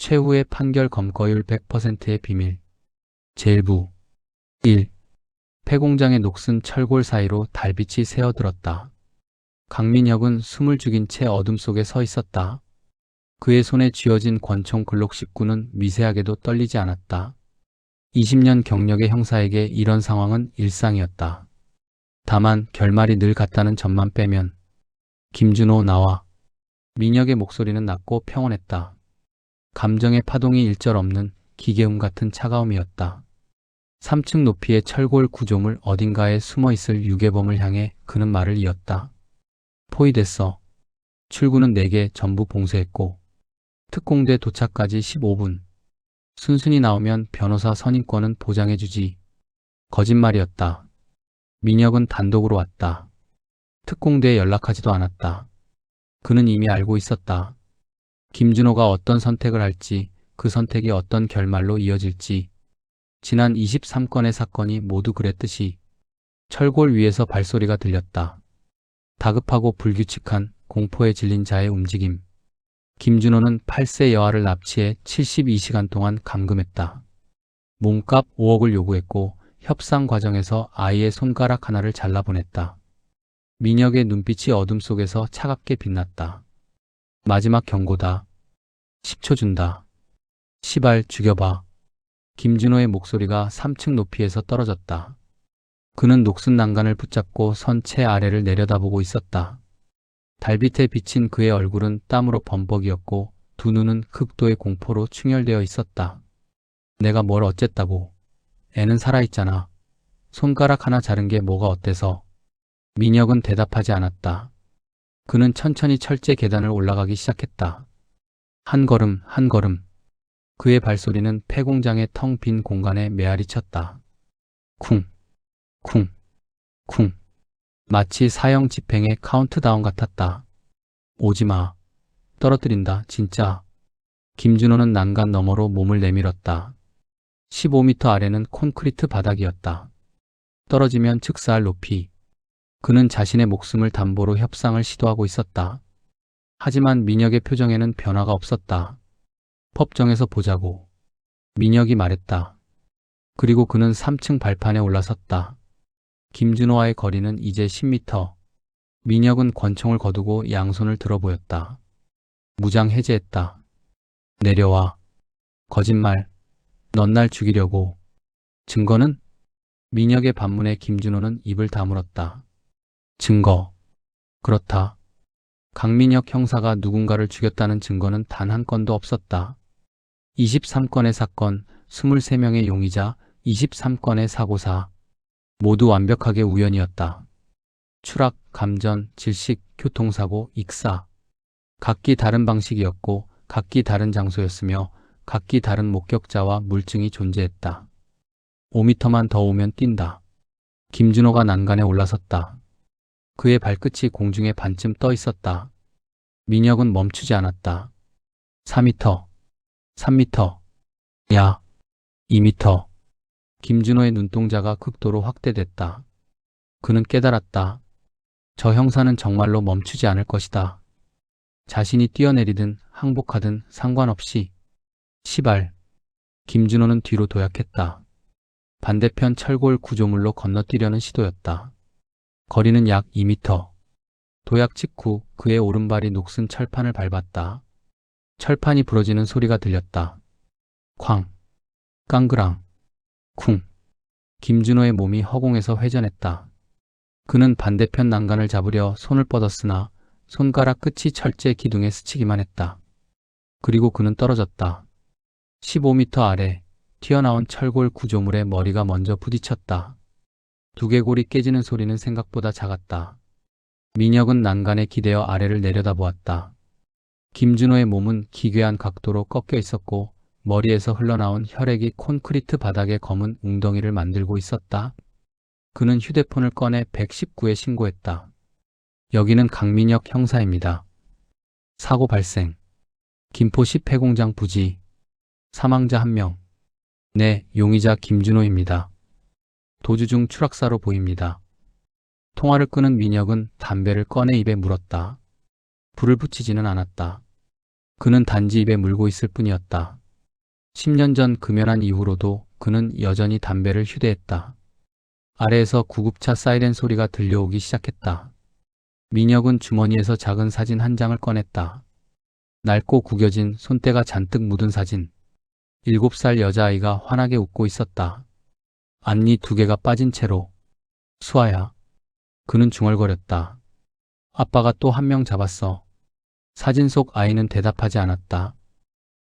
최후의 판결 검거율 100%의 비밀. 제1부 1. 폐공장의 녹슨 철골 사이로 달빛이 새어들었다. 강민혁은 숨을 죽인 채 어둠 속에 서 있었다. 그의 손에 쥐어진 권총 글록 19는 미세하게도 떨리지 않았다. 20년 경력의 형사에게 이런 상황은 일상이었다. 다만 결말이 늘 같다는 점만 빼면. 김준호 나와. 민혁의 목소리는 낮고 평온했다. 감정의 파동이 일절 없는 기계음 같은 차가움이었다. 3층 높이의 철골 구조물 어딘가에 숨어있을 유괴범을 향해 그는 말을 이었다. 포위됐어. 출구는 4개 전부 봉쇄했고 특공대 도착까지 15분. 순순히 나오면 변호사 선임권은 보장해주지. 거짓말이었다. 민혁은 단독으로 왔다. 특공대에 연락하지도 않았다. 그는 이미 알고 있었다. 김준호가 어떤 선택을 할지, 그 선택이 어떤 결말로 이어질지. 지난 23건의 사건이 모두 그랬듯이 철골 위에서 발소리가 들렸다. 다급하고 불규칙한 공포에 질린 자의 움직임. 김준호는 8세 여아를 납치해 72시간 동안 감금했다. 몸값 5억을 요구했고 협상 과정에서 아이의 손가락 하나를 잘라보냈다. 민혁의 눈빛이 어둠 속에서 차갑게 빛났다. 마지막 경고다. 10초 준다. 시발 죽여봐. 김준호의 목소리가 3층 높이에서 떨어졌다. 그는 녹슨 난간을 붙잡고 선체 아래를 내려다보고 있었다. 달빛에 비친 그의 얼굴은 땀으로 범벅이었고 두 눈은 극도의 공포로 충혈되어 있었다. 내가 뭘 어쨌다고. 애는 살아있잖아. 손가락 하나 자른 게 뭐가 어때서. 민혁은 대답하지 않았다. 그는 천천히 철제 계단을 올라가기 시작했다. 한 걸음 한 걸음. 그의 발소리는 폐공장의 텅 빈 공간에 메아리 쳤다. 쿵, 쿵, 쿵. 마치 사형 집행의 카운트다운 같았다. 오지마. 떨어뜨린다, 진짜. 김준호는 난간 너머로 몸을 내밀었다. 15m 아래는 콘크리트 바닥이었다. 떨어지면 즉사할 높이. 그는 자신의 목숨을 담보로 협상을 시도하고 있었다. 하지만 민혁의 표정에는 변화가 없었다. 법정에서 보자고. 민혁이 말했다. 그리고 그는 3층 발판에 올라섰다. 김준호와의 거리는 이제 10m. 민혁은 권총을 거두고 양손을 들어 보였다. 무장 해제했다. 내려와. 거짓말. 넌 날 죽이려고. 증거는? 민혁의 반문에 김준호는 입을 다물었다. 증거. 그렇다. 강민혁 형사가 누군가를 죽였다는 증거는 단 한 건도 없었다. 23건의 사건, 23명의 용의자, 23건의 사고사. 모두 완벽하게 우연이었다. 추락, 감전, 질식, 교통사고, 익사. 각기 다른 방식이었고 각기 다른 장소였으며 각기 다른 목격자와 물증이 존재했다. 5m만 더 오면 뛴다. 김준호가 난간에 올라섰다. 그의 발끝이 공중에 반쯤 떠 있었다. 민혁은 멈추지 않았다. 4m, 3m, 야, 2m. 김준호의 눈동자가 극도로 확대됐다. 그는 깨달았다. 저 형사는 정말로 멈추지 않을 것이다. 자신이 뛰어내리든 항복하든 상관없이. 시발. 김준호는 뒤로 도약했다. 반대편 철골 구조물로 건너뛰려는 시도였다. 거리는 약 2m. 도약 직후 그의 오른발이 녹슨 철판을 밟았다. 철판이 부러지는 소리가 들렸다. 쾅. 깡그랑. 쿵. 김준호의 몸이 허공에서 회전했다. 그는 반대편 난간을 잡으려 손을 뻗었으나 손가락 끝이 철제 기둥에 스치기만 했다. 그리고 그는 떨어졌다. 15m 아래 튀어나온 철골 구조물에 머리가 먼저 부딪혔다. 두개골이 깨지는 소리는 생각보다 작았다. 민혁은 난간에 기대어 아래를 내려다보았다. 김준호의 몸은 기괴한 각도로 꺾여 있었고 머리에서 흘러나온 혈액이 콘크리트 바닥에 검은 웅덩이를 만들고 있었다. 그는 휴대폰을 꺼내 119에 신고했다. 여기는 강민혁 형사입니다. 사고 발생. 김포시 폐공장 부지. 사망자 1명. 네, 용의자 김준호입니다. 도주 중 추락사로 보입니다. 통화를 끊은 민혁은 담배를 꺼내 입에 물었다. 불을 붙이지는 않았다. 그는 단지 입에 물고 있을 뿐이었다. 10년 전 금연한 이후로도 그는 여전히 담배를 휴대했다. 아래에서 구급차 사이렌 소리가 들려오기 시작했다. 민혁은 주머니에서 작은 사진 한 장을 꺼냈다. 낡고 구겨진 손때가 잔뜩 묻은 사진. 7살 여자아이가 환하게 웃고 있었다. 앞니 2개가 빠진 채로. 수아야. 그는 중얼거렸다. 아빠가 또 한 명 잡았어. 사진 속 아이는 대답하지 않았다.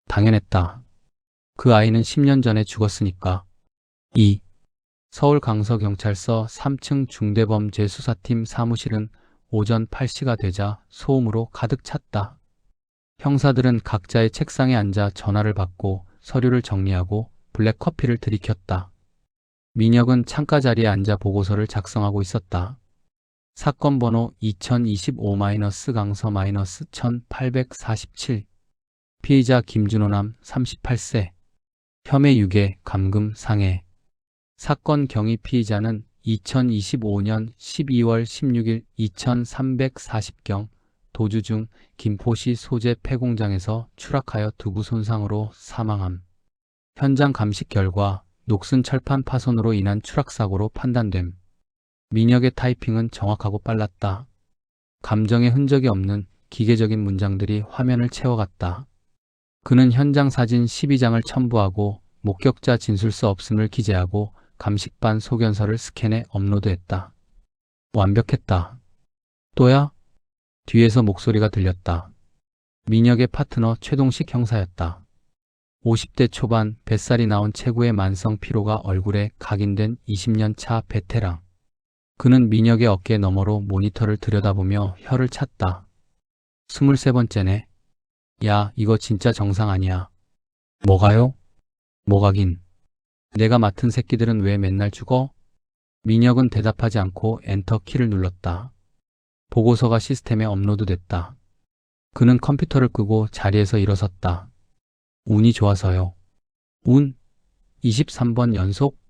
당연했다. 그 아이는 10년 전에 죽었으니까. 2. 서울강서경찰서 3층 중대범죄수사팀 사무실은 오전 8시가 되자 소음으로 가득 찼다. 형사들은 각자의 책상에 앉아 전화를 받고 서류를 정리하고 블랙커피를 들이켰다. 민혁은 창가 자리에 앉아 보고서를 작성하고 있었다. 사건 번호 2025-강서-1847. 피의자 김준호남 38세. 혐의 유괴, 감금, 상해. 사건 경위 피의자는 2025년 12월 16일 2340경 도주 중 김포시 소재 폐공장에서 추락하여 두부 손상으로 사망함. 현장 감식 결과 녹슨 철판 파손으로 인한 추락사고로 판단됨. 민혁의 타이핑은 정확하고 빨랐다. 감정의 흔적이 없는 기계적인 문장들이 화면을 채워갔다. 그는 현장 사진 12장을 첨부하고 목격자 진술서 없음을 기재하고 감식반 소견서를 스캔해 업로드했다. 완벽했다. 또야? 뒤에서 목소리가 들렸다. 민혁의 파트너 최동식 형사였다. 50대 초반 뱃살이 나온 체구의 만성 피로가 얼굴에 각인된 20년 차 베테랑. 그는 민혁의 어깨 너머로 모니터를 들여다보며 혀를 찼다. 23번째네. 야, 이거 진짜 정상 아니야. 뭐가요? 뭐가긴. 내가 맡은 새끼들은 왜 맨날 죽어? 민혁은 대답하지 않고 엔터 키를 눌렀다. 보고서가 시스템에 업로드됐다. 그는 컴퓨터를 끄고 자리에서 일어섰다. 운이 좋아서요. 운? 23번 연속?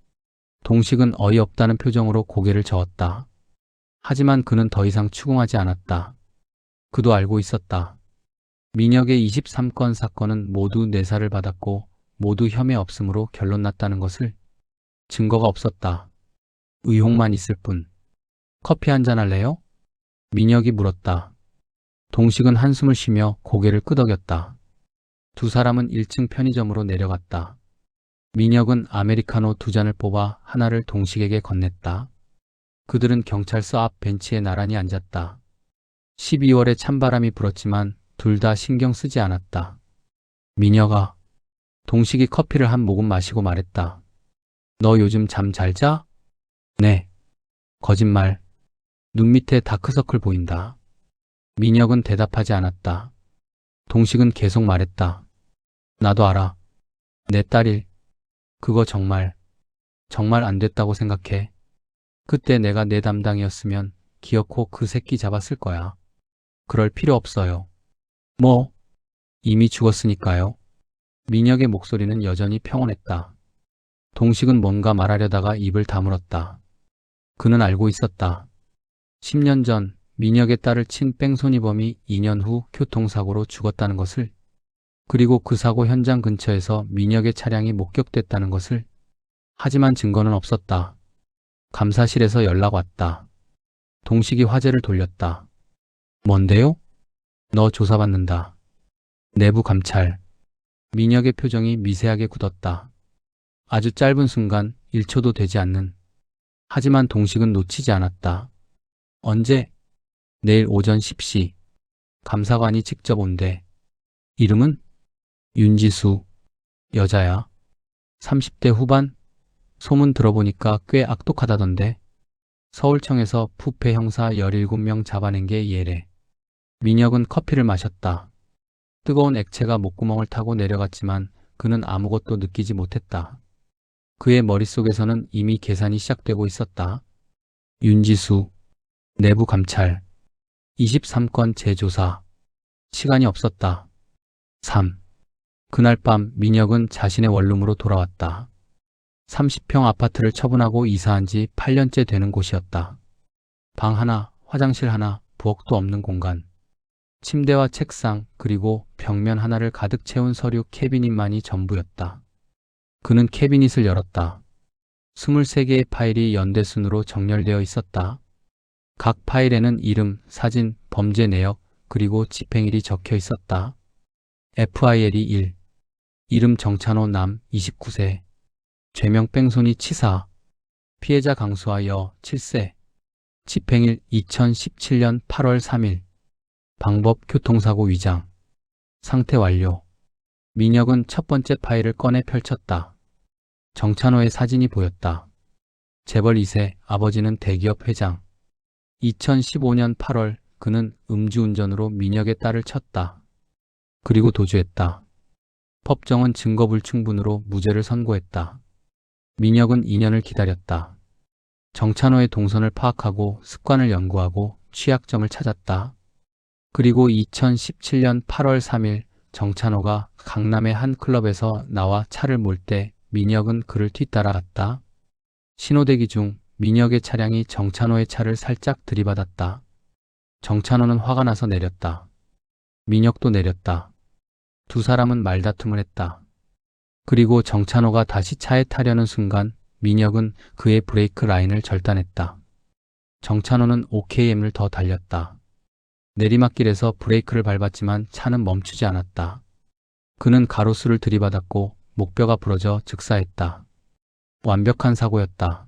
동식은 어이없다는 표정으로 고개를 저었다. 하지만 그는 더 이상 추궁하지 않았다. 그도 알고 있었다. 민혁의 23건 사건은 모두 내사를 받았고 모두 혐의 없음으로 결론 났다는 것을. 증거가 없었다. 의혹만 있을 뿐. 커피 한잔 할래요? 민혁이 물었다. 동식은 한숨을 쉬며 고개를 끄덕였다. 두 사람은 1층 편의점으로 내려갔다. 민혁은 아메리카노 2잔을 뽑아 하나를 동식에게 건넸다. 그들은 경찰서 앞 벤치에 나란히 앉았다. 12월에 찬바람이 불었지만 둘 다 신경 쓰지 않았다. 민혁아. 동식이 커피를 한 모금 마시고 말했다. 너 요즘 잠 잘 자? 네. 거짓말. 눈 밑에 다크서클 보인다. 민혁은 대답하지 않았다. 동식은 계속 말했다. 나도 알아. 내 딸일. 그거 정말 안 됐다고 생각해. 그때 내가 내 담당이었으면 기어코 그 새끼 잡았을 거야. 그럴 필요 없어요. 뭐? 이미 죽었으니까요. 민혁의 목소리는 여전히 평온했다. 동식은 뭔가 말하려다가 입을 다물었다. 그는 알고 있었다. 10년 전 민혁의 딸을 친 뺑소니범이 2년 후 교통사고로 죽었다는 것을. 그리고 그 사고 현장 근처에서 민혁의 차량이 목격됐다는 것을. 하지만 증거는 없었다. 감사실에서 연락 왔다. 동식이 화제를 돌렸다. 뭔데요? 너 조사받는다. 내부 감찰. 민혁의 표정이 미세하게 굳었다. 아주 짧은 순간 1초도 되지 않는. 하지만 동식은 놓치지 않았다. 언제? 내일 오전 10시. 감사관이 직접 온대. 이름은? 윤지수. 여자야. 30대 후반? 소문 들어보니까 꽤 악독하다던데. 서울청에서 부패 형사 17명 잡아낸 게 얘래. 민혁은 커피를 마셨다. 뜨거운 액체가 목구멍을 타고 내려갔지만 그는 아무것도 느끼지 못했다. 그의 머릿속에서는 이미 계산이 시작되고 있었다. 윤지수. 내부 감찰. 23건 재조사. 시간이 없었다. 3. 그날 밤 민혁은 자신의 원룸으로 돌아왔다. 30평 아파트를 처분하고 이사한 지 8년째 되는 곳이었다. 방 하나, 화장실 하나, 부엌도 없는 공간. 침대와 책상 그리고 벽면 하나를 가득 채운 서류 캐비닛만이 전부였다. 그는 캐비닛을 열었다. 23개의 파일이 연대순으로 정렬되어 있었다. 각 파일에는 이름, 사진, 범죄 내역, 그리고 집행일이 적혀 있었다. FIL이 1. 이름 정찬호 남 29세. 죄명 뺑소니 치사. 피해자 강수아 여 7세. 집행일 2017년 8월 3일. 방법 교통사고 위장. 상태 완료. 민혁은 첫 번째 파일을 꺼내 펼쳤다. 정찬호의 사진이 보였다. 재벌 2세, 아버지는 대기업 회장. 2015년 8월 그는 음주운전으로 민혁의 딸을 쳤다. 그리고 도주했다. 법정은 증거불충분으로 무죄를 선고했다. 민혁은 2년을 기다렸다. 정찬호의 동선을 파악하고 습관을 연구하고 취약점을 찾았다. 그리고 2017년 8월 3일 정찬호가 강남의 한 클럽에서 나와 차를 몰 때 민혁은 그를 뒤따라갔다. 신호대기 중 민혁의 차량이 정찬호의 차를 살짝 들이받았다. 정찬호는 화가 나서 내렸다. 민혁도 내렸다. 두 사람은 말다툼을 했다. 그리고 정찬호가 다시 차에 타려는 순간 민혁은 그의 브레이크 라인을 절단했다. 정찬호는 OKM을 더 달렸다. 내리막길에서 브레이크를 밟았지만 차는 멈추지 않았다. 그는 가로수를 들이받았고 목뼈가 부러져 즉사했다. 완벽한 사고였다.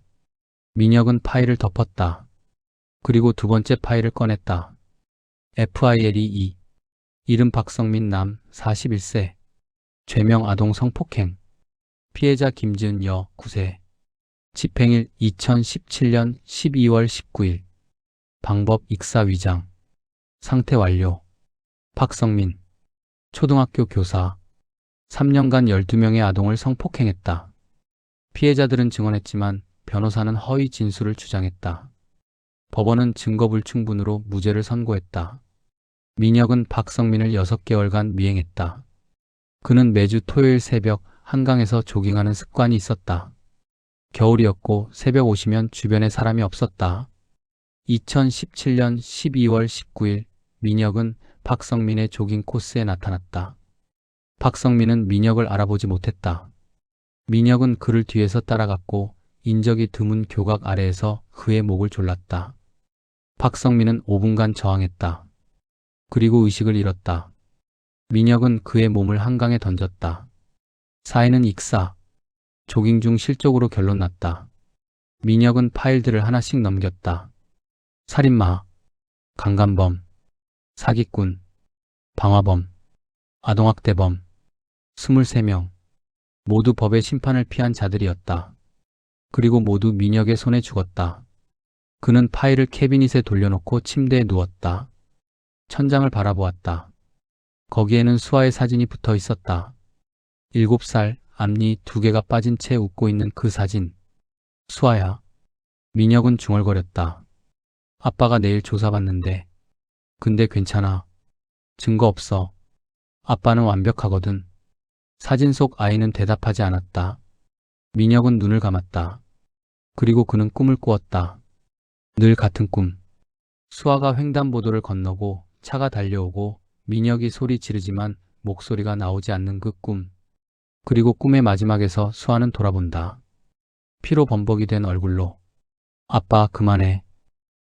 민혁은 파일을 덮었다. 그리고 두 번째 파일을 꺼냈다. FIL이 2. 이름 박성민 남 41세. 죄명 아동 성폭행. 피해자 김지은 여 9세. 집행일 2017년 12월 19일. 방법 익사 위장. 상태 완료. 박성민. 초등학교 교사. 3년간 12명의 아동을 성폭행했다. 피해자들은 증언했지만 변호사는 허위 진술을 주장했다. 법원은 증거불충분으로 무죄를 선고했다. 민혁은 박성민을 6개월간 미행했다. 그는 매주 토요일 새벽 한강에서 조깅하는 습관이 있었다. 겨울이었고 새벽 5시면 주변에 사람이 없었다. 2017년 12월 19일 민혁은 박성민의 조깅 코스에 나타났다. 박성민은 민혁을 알아보지 못했다. 민혁은 그를 뒤에서 따라갔고 인적이 드문 교각 아래에서 그의 목을 졸랐다. 박성민은 5분간 저항했다. 그리고 의식을 잃었다. 민혁은 그의 몸을 한강에 던졌다. 사인은 익사. 조깅 중 실족으로 결론 났다. 민혁은 파일들을 하나씩 넘겼다. 살인마, 강간범, 사기꾼, 방화범, 아동학대범, 23명. 모두 법의 심판을 피한 자들이었다. 그리고 모두 민혁의 손에 죽었다. 그는 파일을 캐비닛에 돌려놓고 침대에 누웠다. 천장을 바라보았다. 거기에는 수아의 사진이 붙어 있었다. 7살, 앞니 2개가 빠진 채 웃고 있는 그 사진. 수아야. 민혁은 중얼거렸다. 아빠가 내일 조사받는데. 근데 괜찮아. 증거 없어. 아빠는 완벽하거든. 사진 속 아이는 대답하지 않았다. 민혁은 눈을 감았다. 그리고 그는 꿈을 꾸었다. 늘 같은 꿈. 수아가 횡단보도를 건너고 차가 달려오고 민혁이 소리 지르지만 목소리가 나오지 않는 그 꿈. 그리고 꿈의 마지막에서 수아는 돌아본다. 피로 범벅이 된 얼굴로. 아빠 그만해.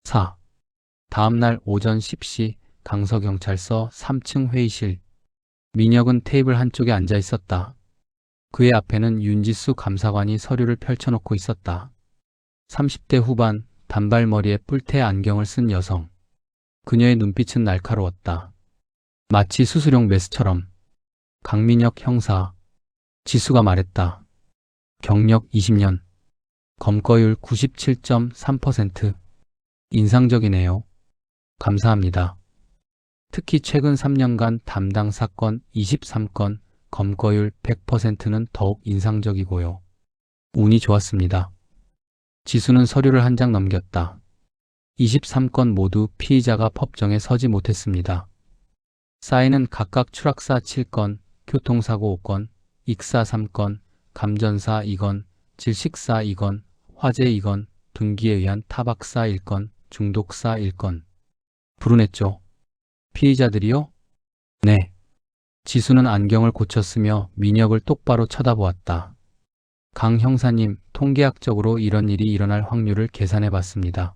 4. 다음날 오전 10시 강서경찰서 3층 회의실. 민혁은 테이블 한쪽에 앉아 있었다. 그의 앞에는 윤지수 감사관이 서류를 펼쳐놓고 있었다. 30대 후반, 단발머리에 뿔테 안경을 쓴 여성. 그녀의 눈빛은 날카로웠다. 마치 수수용 메스처럼. 강민혁 형사. 지수가 말했다. 경력 20년. 검거율 97.3%. 인상적이네요. 감사합니다. 특히 최근 3년간 담당 사건 23건, 검거율 100%는 더욱 인상적이고요. 운이 좋았습니다. 지수는 서류를 한 장 넘겼다. 23건 모두 피의자가 법정에 서지 못했습니다. 사인은 각각 추락사 7건, 교통사고 5건, 익사 3건, 감전사 2건, 질식사 2건, 화재 2건, 등기에 의한 타박사 1건, 중독사 1건. 불운했죠. 피의자들이요? 네. 지수는 안경을 고쳤으며 민혁을 똑바로 쳐다보았다. 강 형사님, 통계학적으로 이런 일이 일어날 확률을 계산해 봤습니다.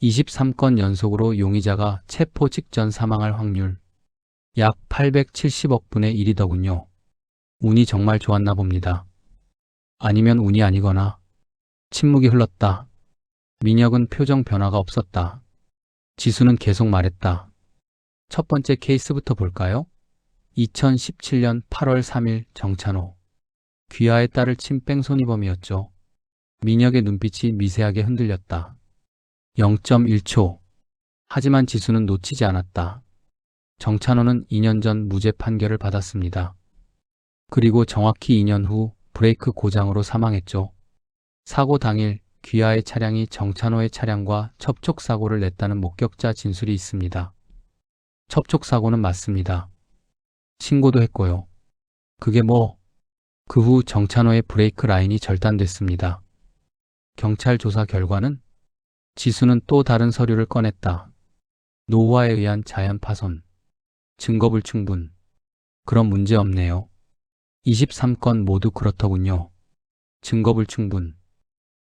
23건 연속으로 용의자가 체포 직전 사망할 확률 약 870억 분의 1이더군요. 운이 정말 좋았나 봅니다. 아니면 운이 아니거나 침묵이 흘렀다. 민혁은 표정 변화가 없었다. 지수는 계속 말했다. 첫 번째 케이스부터 볼까요? 2017년 8월 3일 정찬호. 귀하의 딸을 친 뺑소니범이었죠. 민혁의 눈빛이 미세하게 흔들렸다. 0.1초. 하지만 지수는 놓치지 않았다. 정찬호는 2년 전 무죄 판결을 받았습니다. 그리고 정확히 2년 후 브레이크 고장으로 사망했죠. 사고 당일 귀하의 차량이 정찬호의 차량과 접촉사고를 냈다는 목격자 진술이 있습니다. 접촉사고는 맞습니다. 신고도 했고요. 그게 뭐? 그 후 정찬호의 브레이크 라인이 절단됐습니다. 경찰 조사 결과는? 지수는 또 다른 서류를 꺼냈다. 노후화에 의한 자연 파손. 증거불충분. 그럼 문제 없네요. 23건 모두 그렇더군요. 증거불충분.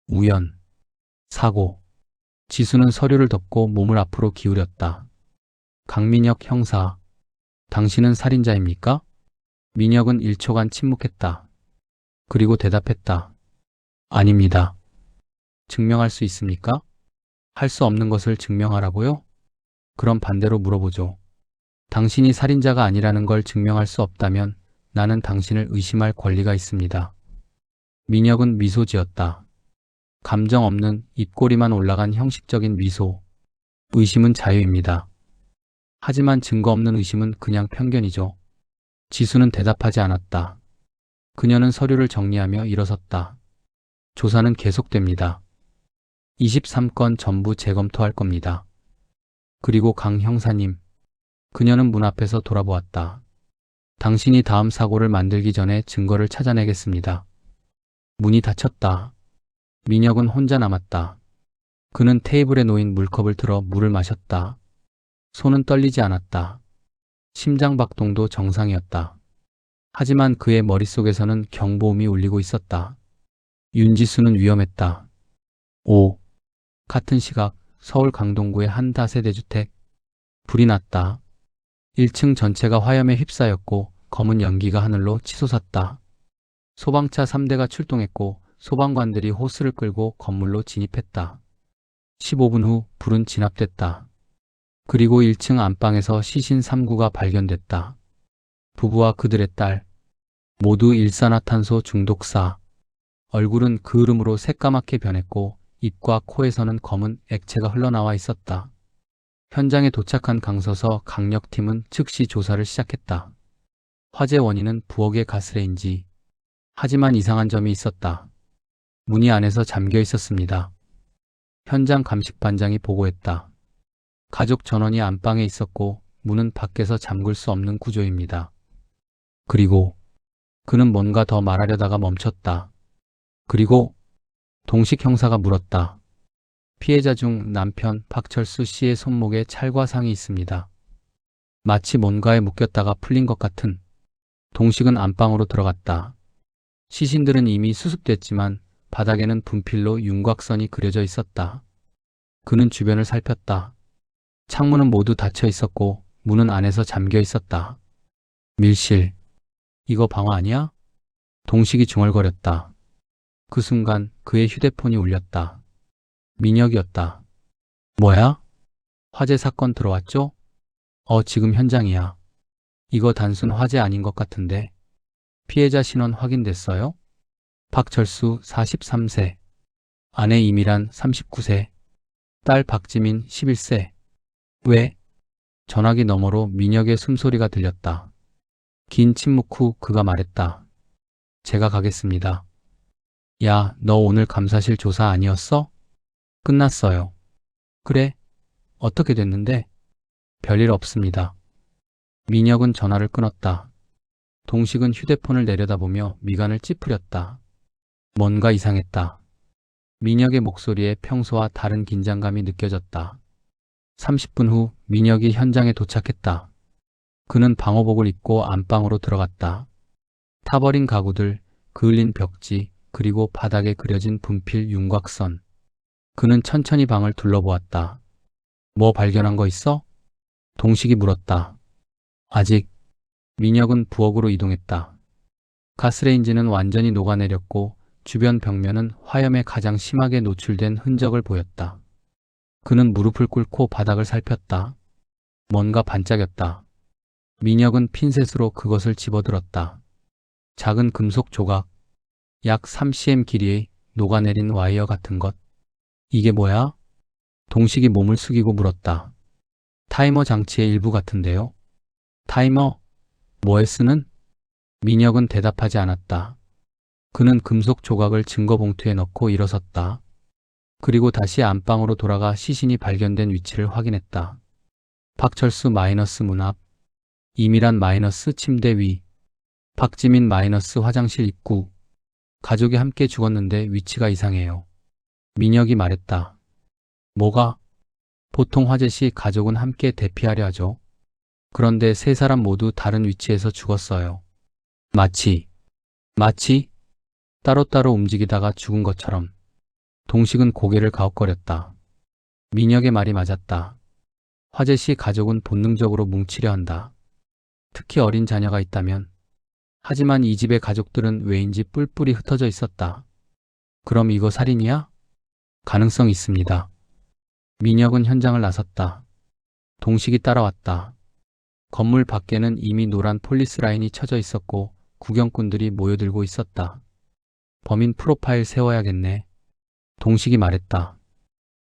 우연. 사고. 지수는 서류를 덮고 몸을 앞으로 기울였다. 강민혁 형사. 당신은 살인자입니까? 민혁은 1초간 침묵했다. 그리고 대답했다. 아닙니다. 증명할 수 있습니까? 할 수 없는 것을 증명하라고요? 그럼 반대로 물어보죠. 당신이 살인자가 아니라는 걸 증명할 수 없다면 나는 당신을 의심할 권리가 있습니다. 민혁은 미소 지었다. 감정 없는 입꼬리만 올라간 형식적인 미소. 의심은 자유입니다. 하지만 증거 없는 의심은 그냥 편견이죠. 지수는 대답하지 않았다. 그녀는 서류를 정리하며 일어섰다. 조사는 계속됩니다. 23건 전부 재검토할 겁니다. 그리고 강 형사님. 그녀는 문 앞에서 돌아보았다. 당신이 다음 사고를 만들기 전에 증거를 찾아내겠습니다. 문이 닫혔다. 민혁은 혼자 남았다. 그는 테이블에 놓인 물컵을 들어 물을 마셨다. 손은 떨리지 않았다. 심장 박동도 정상이었다. 하지만 그의 머릿속에서는 경보음이 울리고 있었다. 윤지수는 위험했다. 5. 같은 시각 서울 강동구의 한 다세대 주택. 불이 났다. 1층 전체가 화염에 휩싸였고 검은 연기가 하늘로 치솟았다. 소방차 3대가 출동했고 소방관들이 호스를 끌고 건물로 진입했다. 15분 후 불은 진압됐다. 그리고 1층 안방에서 시신 3구가 발견됐다. 부부와 그들의 딸, 모두 일산화탄소 중독사. 얼굴은 그을음으로 새까맣게 변했고 입과 코에서는 검은 액체가 흘러나와 있었다. 현장에 도착한 강서서 강력팀은 즉시 조사를 시작했다. 화재 원인은 부엌의 가스레인지. 하지만 이상한 점이 있었다. 문이 안에서 잠겨 있었습니다. 현장 감식반장이 보고했다. 가족 전원이 안방에 있었고 문은 밖에서 잠글 수 없는 구조입니다. 그리고 그는 뭔가 더 말하려다가 멈췄다. 그리고 동식 형사가 물었다. 피해자 중 남편 박철수 씨의 손목에 찰과상이 있습니다. 마치 뭔가에 묶였다가 풀린 것 같은. 동식은 안방으로 들어갔다. 시신들은 이미 수습됐지만 바닥에는 분필로 윤곽선이 그려져 있었다. 그는 주변을 살폈다. 창문은 모두 닫혀 있었고 문은 안에서 잠겨 있었다. 밀실. 이거 방화 아니야? 동식이 중얼거렸다. 그 순간 그의 휴대폰이 울렸다. 민혁이었다. 뭐야? 화재 사건 들어왔죠? 지금 현장이야. 이거 단순 화재 아닌 것 같은데. 피해자 신원 확인됐어요? 박철수 43세, 아내 이미란 39세, 딸 박지민 11세. 왜? 전화기 너머로 민혁의 숨소리가 들렸다. 긴 침묵 후 그가 말했다. 제가 가겠습니다. 야, 너 오늘 감사실 조사 아니었어? 끝났어요. 그래? 어떻게 됐는데? 별일 없습니다. 민혁은 전화를 끊었다. 동식은 휴대폰을 내려다보며 미간을 찌푸렸다. 뭔가 이상했다. 민혁의 목소리에 평소와 다른 긴장감이 느껴졌다. 30분 후 민혁이 현장에 도착했다. 그는 방호복을 입고 안방으로 들어갔다. 타버린 가구들, 그을린 벽지, 그리고 바닥에 그려진 분필 윤곽선. 그는 천천히 방을 둘러보았다. 뭐 발견한 거 있어? 동식이 물었다. 아직. 민혁은 부엌으로 이동했다. 가스레인지는 완전히 녹아내렸고 주변 벽면은 화염에 가장 심하게 노출된 흔적을 보였다. 그는 무릎을 꿇고 바닥을 살폈다. 뭔가 반짝였다. 민혁은 핀셋으로 그것을 집어들었다. 작은 금속 조각, 약 3cm 길이의 녹아내린 와이어 같은 것. 이게 뭐야? 동식이 몸을 숙이고 물었다. 타이머 장치의 일부 같은데요? 타이머? 뭐에 쓰는? 민혁은 대답하지 않았다. 그는 금속 조각을 증거봉투에 넣고 일어섰다. 그리고 다시 안방으로 돌아가 시신이 발견된 위치를 확인했다. 박철수 마이너스 문 앞, 이미란 마이너스 침대 위, 박지민 마이너스 화장실 입구. 가족이 함께 죽었는데 위치가 이상해요. 민혁이 말했다. 뭐가? 보통 화재 시 가족은 함께 대피하려 하죠. 그런데 세 사람 모두 다른 위치에서 죽었어요. 마치 따로따로 움직이다가 죽은 것처럼. 동식은 고개를 가웃거렸다. 민혁의 말이 맞았다. 화재 시 가족은 본능적으로 뭉치려 한다. 특히 어린 자녀가 있다면. 하지만 이 집의 가족들은 왜인지 뿔뿔이 흩어져 있었다. 그럼 이거 살인이야? 가능성 있습니다. 민혁은 현장을 나섰다. 동식이 따라왔다. 건물 밖에는 이미 노란 폴리스 라인이 쳐져 있었고 구경꾼들이 모여들고 있었다. 범인 프로파일 세워야겠네. 동식이 말했다.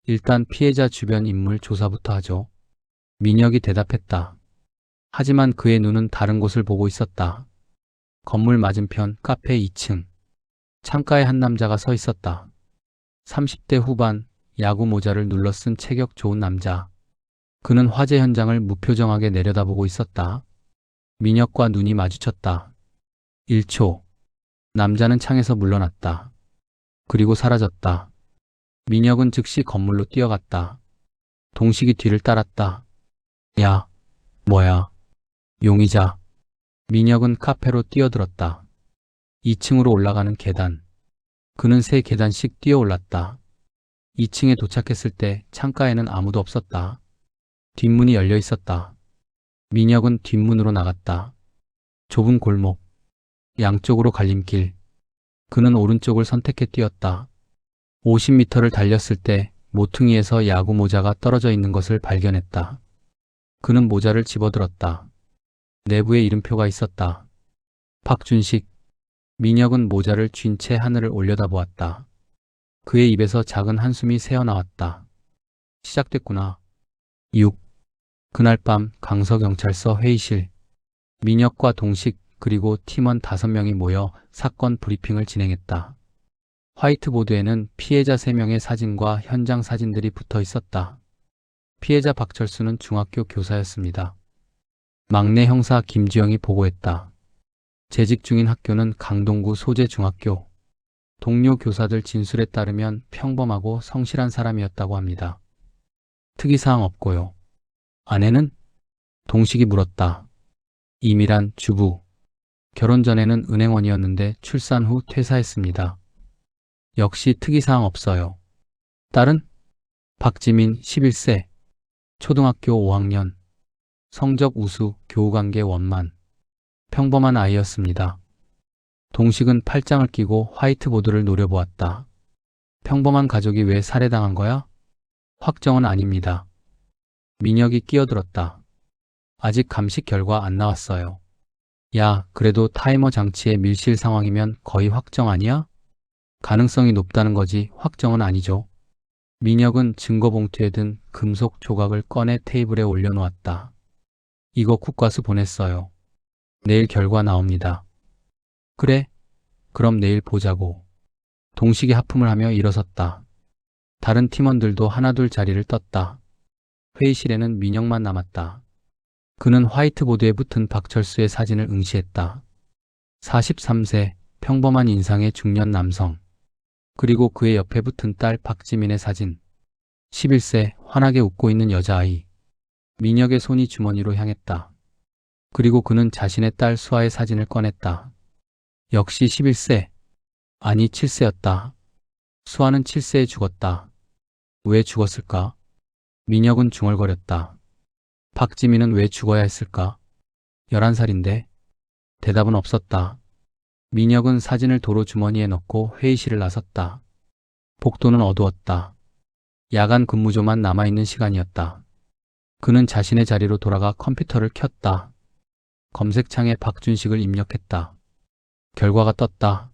일단 피해자 주변 인물 조사부터 하죠. 민혁이 대답했다. 하지만 그의 눈은 다른 곳을 보고 있었다. 건물 맞은편 카페 2층. 창가에 한 남자가 서 있었다. 30대 후반, 야구 모자를 눌러 쓴 체격 좋은 남자. 그는 화재 현장을 무표정하게 내려다보고 있었다. 민혁과 눈이 마주쳤다. 1초. 남자는 창에서 물러났다. 그리고 사라졌다. 민혁은 즉시 건물로 뛰어갔다. 동식이 뒤를 따랐다. 야, 뭐야? 용의자. 민혁은 카페로 뛰어들었다. 2층으로 올라가는 계단. 그는 3계단씩 뛰어올랐다. 2층에 도착했을 때 창가에는 아무도 없었다. 뒷문이 열려 있었다. 민혁은 뒷문으로 나갔다. 좁은 골목. 양쪽으로 갈림길. 그는 오른쪽을 선택해 뛰었다. 50m를 달렸을 때 모퉁이에서 야구 모자가 떨어져 있는 것을 발견했다. 그는 모자를 집어들었다. 내부에 이름표가 있었다. 박준식. 민혁은 모자를 쥔 채 하늘을 올려다보았다. 그의 입에서 작은 한숨이 새어나왔다. 시작됐구나. 6. 그날 밤 강서경찰서 회의실. 민혁과 동식 그리고 팀원 5명이 모여 사건 브리핑을 진행했다. 화이트보드에는 피해자 3명의 사진과 현장 사진들이 붙어 있었다. 피해자 박철수는 중학교 교사였습니다. 막내 형사 김주영이 보고했다. 재직 중인 학교는 강동구 소재중학교. 동료 교사들 진술에 따르면 평범하고 성실한 사람이었다고 합니다. 특이사항 없고요. 아내는? 동식이 물었다. 이미란 주부. 결혼 전에는 은행원이었는데 출산 후 퇴사했습니다. 역시 특이사항 없어요. 딸은? 박지민 11세. 초등학교 5학년. 성적 우수, 교우관계 원만. 평범한 아이였습니다. 동식은 팔짱을 끼고 화이트보드를 노려보았다. 평범한 가족이 왜 살해당한 거야? 확정은 아닙니다. 민혁이 끼어들었다. 아직 감식 결과 안 나왔어요. 야, 그래도 타이머 장치의 밀실 상황이면 거의 확정 아니야? 가능성이 높다는 거지 확정은 아니죠. 민혁은 증거봉투에 든 금속 조각을 꺼내 테이블에 올려놓았다. 이거 국과수 보냈어요. 내일 결과 나옵니다. 그래? 그럼 내일 보자고. 동식이 하품을 하며 일어섰다. 다른 팀원들도 하나둘 자리를 떴다. 회의실에는 민혁만 남았다. 그는 화이트보드에 붙은 박철수의 사진을 응시했다. 43세, 평범한 인상의 중년 남성. 그리고 그의 옆에 붙은 딸 박지민의 사진. 11세 환하게 웃고 있는 여자아이. 민혁의 손이 주머니로 향했다. 그리고 그는 자신의 딸 수아의 사진을 꺼냈다. 역시 11세. 아니 7세였다. 수아는 7세에 죽었다. 왜 죽었을까? 민혁은 중얼거렸다. 박지민은 왜 죽어야 했을까? 11살인데. 대답은 없었다. 민혁은 사진을 도로 주머니에 넣고 회의실을 나섰다. 복도는 어두웠다. 야간 근무조만 남아있는 시간이었다. 그는 자신의 자리로 돌아가 컴퓨터를 켰다. 검색창에 박준식을 입력했다. 결과가 떴다.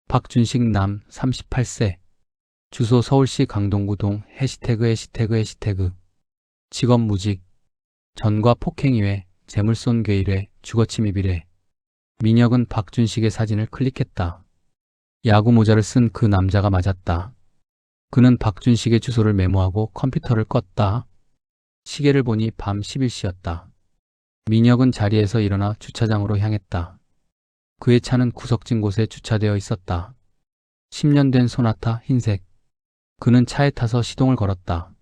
박준식 남 38세. 주소 서울시 강동구동 해시태그. 직업 무직. 전과 폭행 2회, 재물손괴 1회, 주거침입 1회. 민혁은 박준식의 사진을 클릭했다. 야구 모자를 쓴 그 남자가 맞았다. 그는 박준식의 주소를 메모하고 컴퓨터를 껐다. 시계를 보니 밤 11시였다. 민혁은 자리에서 일어나 주차장으로 향했다. 그의 차는 구석진 곳에 주차되어 있었다. 10년 된 소나타 흰색. 그는 차에 타서 시동을 걸었다.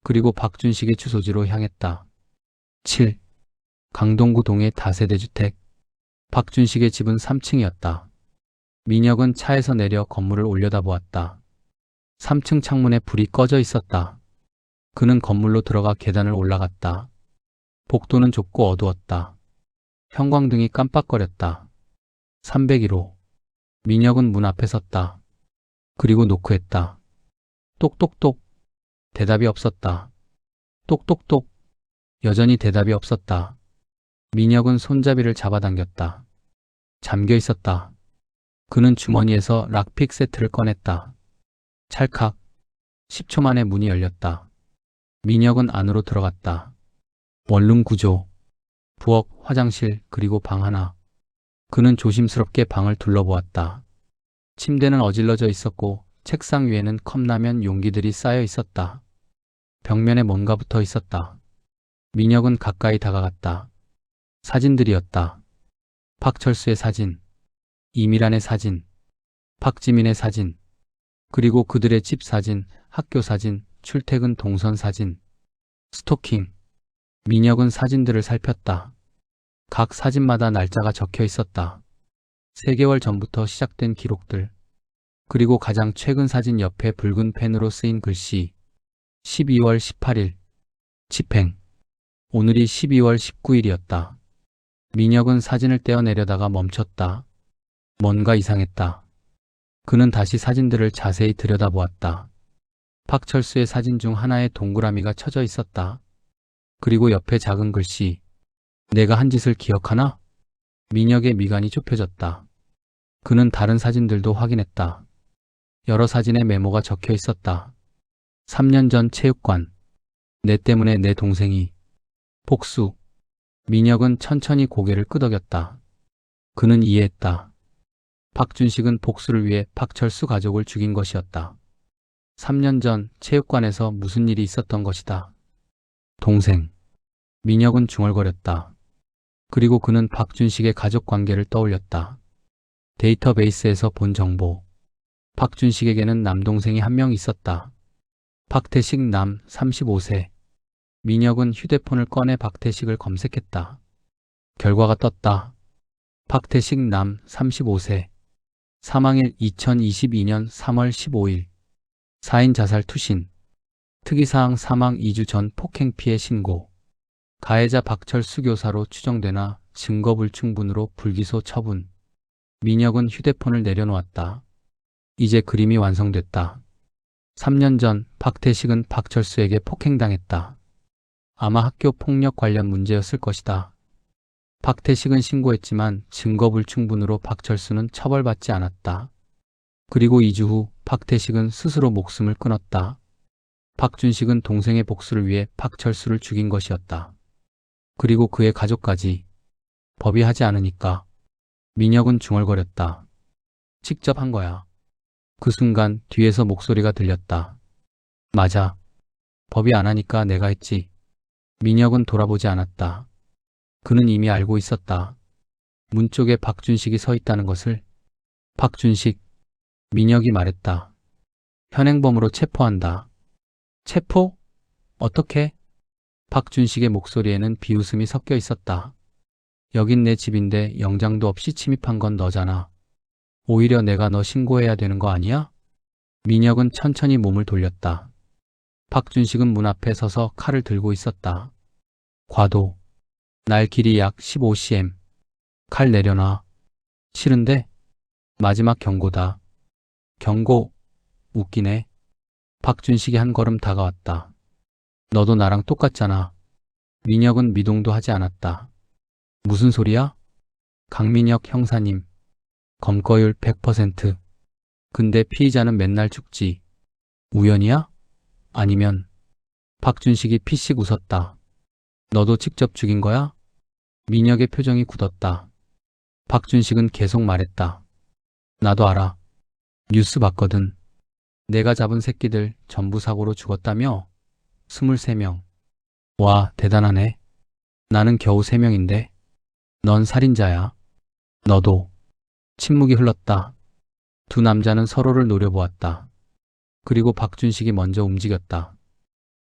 그리고 박준식의 주소지로 향했다. 7. 강동구 동의 다세대 주택. 박준식의 집은 3층이었다. 민혁은 차에서 내려 건물을 올려다보았다. 3층 창문에 불이 꺼져 있었다. 그는 건물로 들어가 계단을 올라갔다. 복도는 좁고 어두웠다. 형광등이 깜빡거렸다. 301호. 민혁은 문 앞에 섰다. 그리고 노크했다. 똑똑똑. 대답이 없었다. 똑똑똑. 여전히 대답이 없었다. 민혁은 손잡이를 잡아당겼다. 잠겨 있었다. 그는 주머니에서 락픽 세트를 꺼냈다. 찰칵. 10초 만에 문이 열렸다. 민혁은 안으로 들어갔다. 원룸 구조. 부엌, 화장실, 그리고 방 하나. 그는 조심스럽게 방을 둘러보았다. 침대는 어질러져 있었고 책상 위에는 컵라면 용기들이 쌓여 있었다. 벽면에 뭔가 붙어 있었다. 민혁은 가까이 다가갔다. 사진들이었다. 박철수의 사진, 이미란의 사진, 박지민의 사진, 그리고 그들의 집 사진, 학교 사진, 출퇴근 동선 사진. 스토킹. 민혁은 사진들을 살폈다. 각 사진마다 날짜가 적혀 있었다. 3개월 전부터 시작된 기록들. 그리고 가장 최근 사진 옆에 붉은 펜으로 쓰인 글씨. 12월 18일. 집행. 오늘이 12월 19일이었다. 민혁은 사진을 떼어내려다가 멈췄다. 뭔가 이상했다. 그는 다시 사진들을 자세히 들여다보았다. 박철수의 사진 중 하나에 동그라미가 쳐져 있었다. 그리고 옆에 작은 글씨. 내가 한 짓을 기억하나? 민혁의 미간이 좁혀졌다. 그는 다른 사진들도 확인했다. 여러 사진에 메모가 적혀 있었다. 3년 전 체육관. 내 때문에 내 동생이. 복수. 민혁은 천천히 고개를 끄덕였다. 그는 이해했다. 박준식은 복수를 위해 박철수 가족을 죽인 것이었다. 3년 전 체육관에서 무슨 일이 있었던 것이다. 동생. 민혁은 중얼거렸다. 그리고 그는 박준식의 가족 관계를 떠올렸다. 데이터베이스에서 본 정보. 박준식에게는 남동생이 한 명 있었다. 박태식 남 35세. 민혁은 휴대폰을 꺼내 박태식을 검색했다. 결과가 떴다. 박태식 남 35세. 사망일 2022년 3월 15일. 4인 자살 투신. 특이사항 사망 2주 전 폭행 피해 신고. 가해자 박철수 교사로 추정되나 증거불충분으로 불기소 처분. 민혁은 휴대폰을 내려놓았다. 이제 그림이 완성됐다. 3년 전 박태식은 박철수에게 폭행당했다. 아마 학교 폭력 관련 문제였을 것이다. 박태식은 신고했지만 증거불충분으로 박철수는 처벌받지 않았다. 그리고 2주 후 박태식은 스스로 목숨을 끊었다. 박준식은 동생의 복수를 위해 박철수를 죽인 것이었다. 그리고 그의 가족까지. 법이 하지 않으니까. 민혁은 중얼거렸다. 직접 한 거야. 그 순간 뒤에서 목소리가 들렸다. 맞아. 법이 안 하니까 내가 했지. 민혁은 돌아보지 않았다. 그는 이미 알고 있었다. 문 쪽에 박준식이 서 있다는 것을. 박준식. 민혁이 말했다. 현행범으로 체포한다. 체포? 어떻게? 박준식의 목소리에는 비웃음이 섞여 있었다. 여긴 내 집인데 영장도 없이 침입한 건 너잖아. 오히려 내가 너 신고해야 되는 거 아니야? 민혁은 천천히 몸을 돌렸다. 박준식은 문 앞에 서서 칼을 들고 있었다. 과도. 날 길이 약 15cm. 칼 내려놔. 싫은데? 마지막 경고다. 경고. 웃기네. 박준식이 한 걸음 다가왔다. 너도 나랑 똑같잖아. 민혁은 미동도 하지 않았다. 무슨 소리야? 강민혁 형사님. 검거율 100%. 근데 피의자는 맨날 죽지. 우연이야? 아니면? 박준식이 피식 웃었다. 너도 직접 죽인 거야? 민혁의 표정이 굳었다. 박준식은 계속 말했다. 나도 알아. 뉴스 봤거든. 내가 잡은 새끼들 전부 사고로 죽었다며? 23명. 와, 대단하네. 나는 겨우 3명인데. 넌 살인자야. 너도. 침묵이 흘렀다. 두 남자는 서로를 노려보았다. 그리고 박준식이 먼저 움직였다.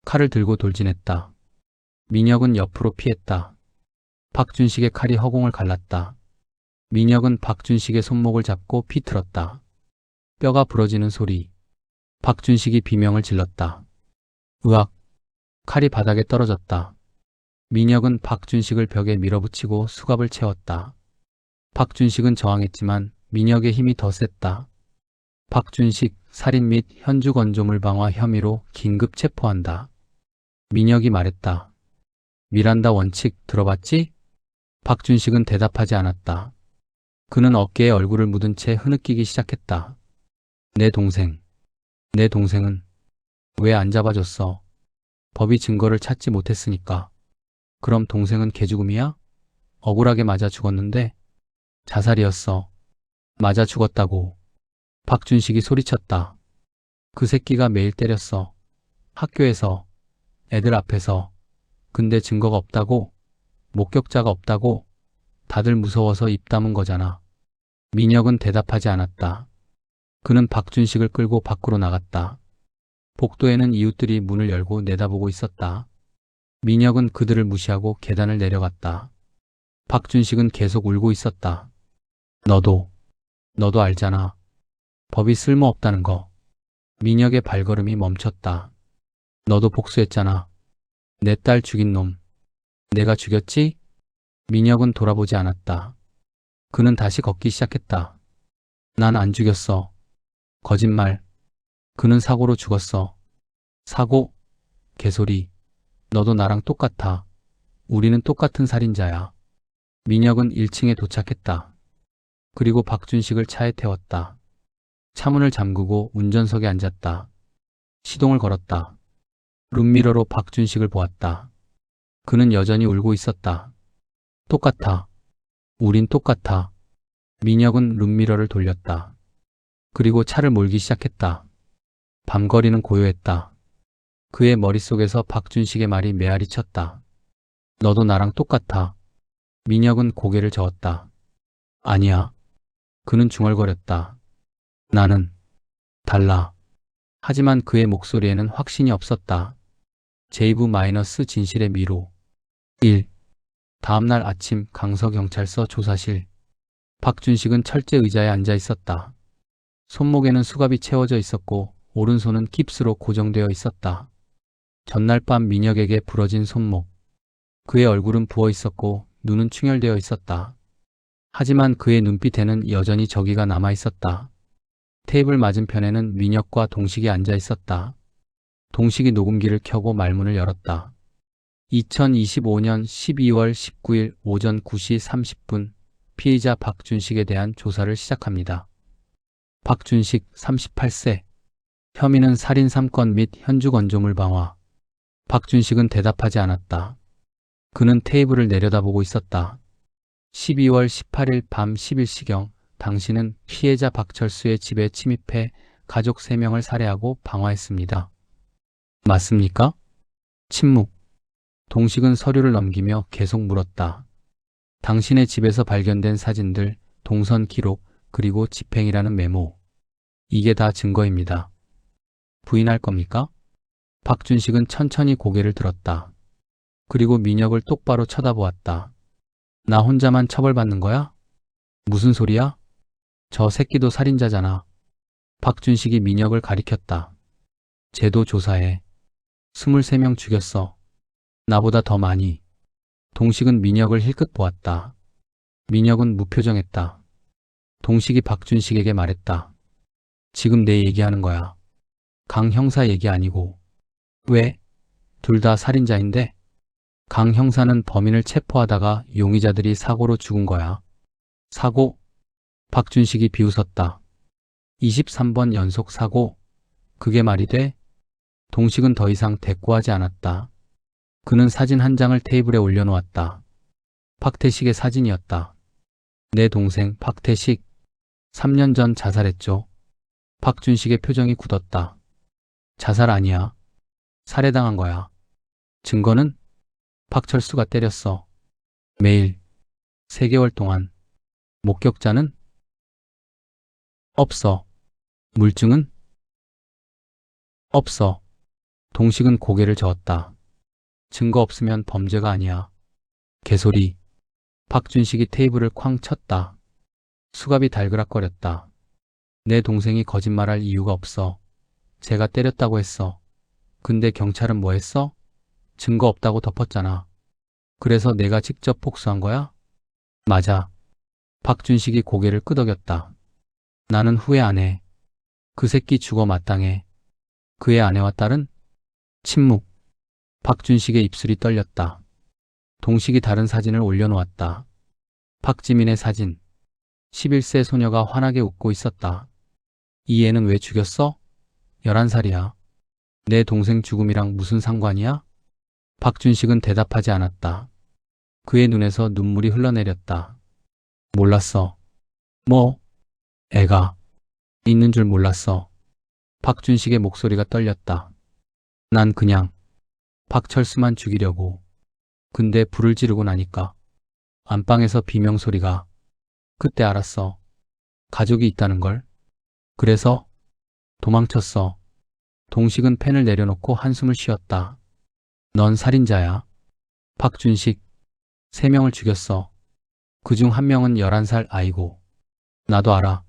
칼을 들고 돌진했다. 민혁은 옆으로 피했다. 박준식의 칼이 허공을 갈랐다. 민혁은 박준식의 손목을 잡고 비틀었다. 뼈가 부러지는 소리. 박준식이 비명을 질렀다. 으악. 칼이 바닥에 떨어졌다. 민혁은 박준식을 벽에 밀어붙이고 수갑을 채웠다. 박준식은 저항했지만 민혁의 힘이 더 셌다. 박준식 살인 및 현주 건조물 방화 혐의로 긴급 체포한다. 민혁이 말했다. 미란다 원칙 들어봤지? 박준식은 대답하지 않았다. 그는 어깨에 얼굴을 묻은 채 흐느끼기 시작했다. 내 동생. 내 동생은 왜 안 잡아줬어? 법이 증거를 찾지 못했으니까. 그럼 동생은 개죽음이야? 억울하게 맞아 죽었는데 자살이었어. 맞아 죽었다고. 박준식이 소리쳤다. 그 새끼가 매일 때렸어. 학교에서, 애들 앞에서. 근데 증거가 없다고? 목격자가 없다고? 다들 무서워서 입 다문 거잖아. 민혁은 대답하지 않았다. 그는 박준식을 끌고 밖으로 나갔다. 복도에는 이웃들이 문을 열고 내다보고 있었다. 민혁은 그들을 무시하고 계단을 내려갔다. 박준식은 계속 울고 있었다. 너도 알잖아. 법이 쓸모없다는 거. 민혁의 발걸음이 멈췄다. 너도 복수했잖아. 내 딸 죽인 놈. 내가 죽였지? 민혁은 돌아보지 않았다. 그는 다시 걷기 시작했다. 난 안 죽였어. 거짓말. 그는 사고로 죽었어. 사고? 개소리. 너도 나랑 똑같아. 우리는 똑같은 살인자야. 민혁은 1층에 도착했다. 그리고 박준식을 차에 태웠다. 차문을 잠그고 운전석에 앉았다. 시동을 걸었다. 룸미러로 박준식을 보았다. 그는 여전히 울고 있었다. 똑같아. 우린 똑같아. 민혁은 룸미러를 돌렸다. 그리고 차를 몰기 시작했다. 밤거리는 고요했다. 그의 머릿속에서 박준식의 말이 메아리 쳤다. 너도 나랑 똑같아. 민혁은 고개를 저었다. 아니야. 그는 중얼거렸다. 나는 달라. 하지만 그의 목소리에는 확신이 없었다. 제이브 마이너스 진실의 미로. 1. 다음날 아침 강서경찰서 조사실. 박준식은 철제 의자에 앉아 있었다. 손목에는 수갑이 채워져 있었고 오른손은 깁스로 고정되어 있었다. 전날 밤 민혁에게 부러진 손목. 그의 얼굴은 부어 있었고 눈은 충혈되어 있었다. 하지만 그의 눈빛에는 여전히 저기가 남아 있었다. 테이블 맞은편에는 민혁과 동식이 앉아 있었다. 동식이 녹음기를 켜고 말문을 열었다. 2025년 12월 19일 오전 9시 30분 피의자 박준식에 대한 조사를 시작합니다. 박준식 38세. 혐의는 살인 3건 및 현주 건조물 방화. 박준식은 대답하지 않았다. 그는 테이블을 내려다보고 있었다. 12월 18일 밤 11시경 당신은 피해자 박철수의 집에 침입해 가족 3명을 살해하고 방화했습니다. 맞습니까? 침묵. 동식은 서류를 넘기며 계속 물었다. 당신의 집에서 발견된 사진들, 동선 기록, 그리고 집행이라는 메모. 이게 다 증거입니다. 부인할 겁니까? 박준식은 천천히 고개를 들었다. 그리고 민혁을 똑바로 쳐다보았다. 나 혼자만 처벌받는 거야? 무슨 소리야? 저 새끼도 살인자잖아. 박준식이 민혁을 가리켰다. 쟤도 조사해. 23명 죽였어. 나보다 더 많이. 동식은 민혁을 힐끗 보았다. 민혁은 무표정했다. 동식이 박준식에게 말했다. 지금 내 얘기하는 거야. 강 형사 얘기 아니고. 왜? 둘 다 살인자인데? 강 형사는 범인을 체포하다가 용의자들이 사고로 죽은 거야. 사고? 박준식이 비웃었다. 23번 연속 사고? 그게 말이 돼? 동식은 더 이상 대꾸하지 않았다. 그는 사진 한 장을 테이블에 올려놓았다. 박태식의 사진이었다. 내 동생 박태식. 3년 전 자살했죠. 박준식의 표정이 굳었다. 자살 아니야. 살해당한 거야. 증거는? 박철수가 때렸어. 매일. 3개월 동안. 목격자는? 없어. 물증은? 없어. 동식은 고개를 저었다. 증거 없으면 범죄가 아니야. 개소리. 박준식이 테이블을 쾅 쳤다. 수갑이 달그락거렸다. 내 동생이 거짓말할 이유가 없어. 제가 때렸다고 했어. 근데 경찰은 뭐 했어? 증거 없다고 덮었잖아. 그래서 내가 직접 복수한 거야? 맞아. 박준식이 고개를 끄덕였다. 나는 후회 안 해. 그 새끼 죽어 마땅해. 그의 아내와 딸은? 침묵. 박준식의 입술이 떨렸다. 동식이 다른 사진을 올려놓았다. 박지민의 사진. 11세 소녀가 환하게 웃고 있었다. 이 애는 왜 죽였어? 11살이야. 내 동생 죽음이랑 무슨 상관이야? 박준식은 대답하지 않았다. 그의 눈에서 눈물이 흘러내렸다. 몰랐어. 뭐? 애가 있는 줄 몰랐어. 박준식의 목소리가 떨렸다. 난 그냥 박철수만 죽이려고. 근데 불을 지르고 나니까 안방에서 비명소리가. 그때 알았어. 가족이 있다는 걸. 그래서 도망쳤어. 동식은 펜을 내려놓고 한숨을 쉬었다. 넌 살인자야. 박준식. 3명을 죽였어. 그중 1명은 11살 아이고. 나도 알아.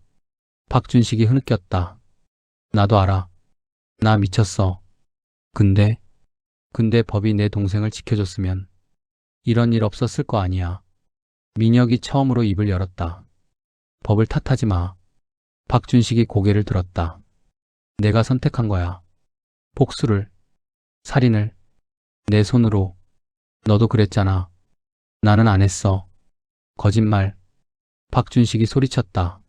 박준식이 흐느꼈다. 나도 알아. 나 미쳤어. 근데 법이 내 동생을 지켜줬으면 이런 일 없었을 거 아니야. 민혁이 처음으로 입을 열었다. 법을 탓하지 마. 박준식이 고개를 들었다. 내가 선택한 거야. 복수를, 살인을, 내 손으로. 너도 그랬잖아. 나는 안 했어. 거짓말. 박준식이 소리쳤다.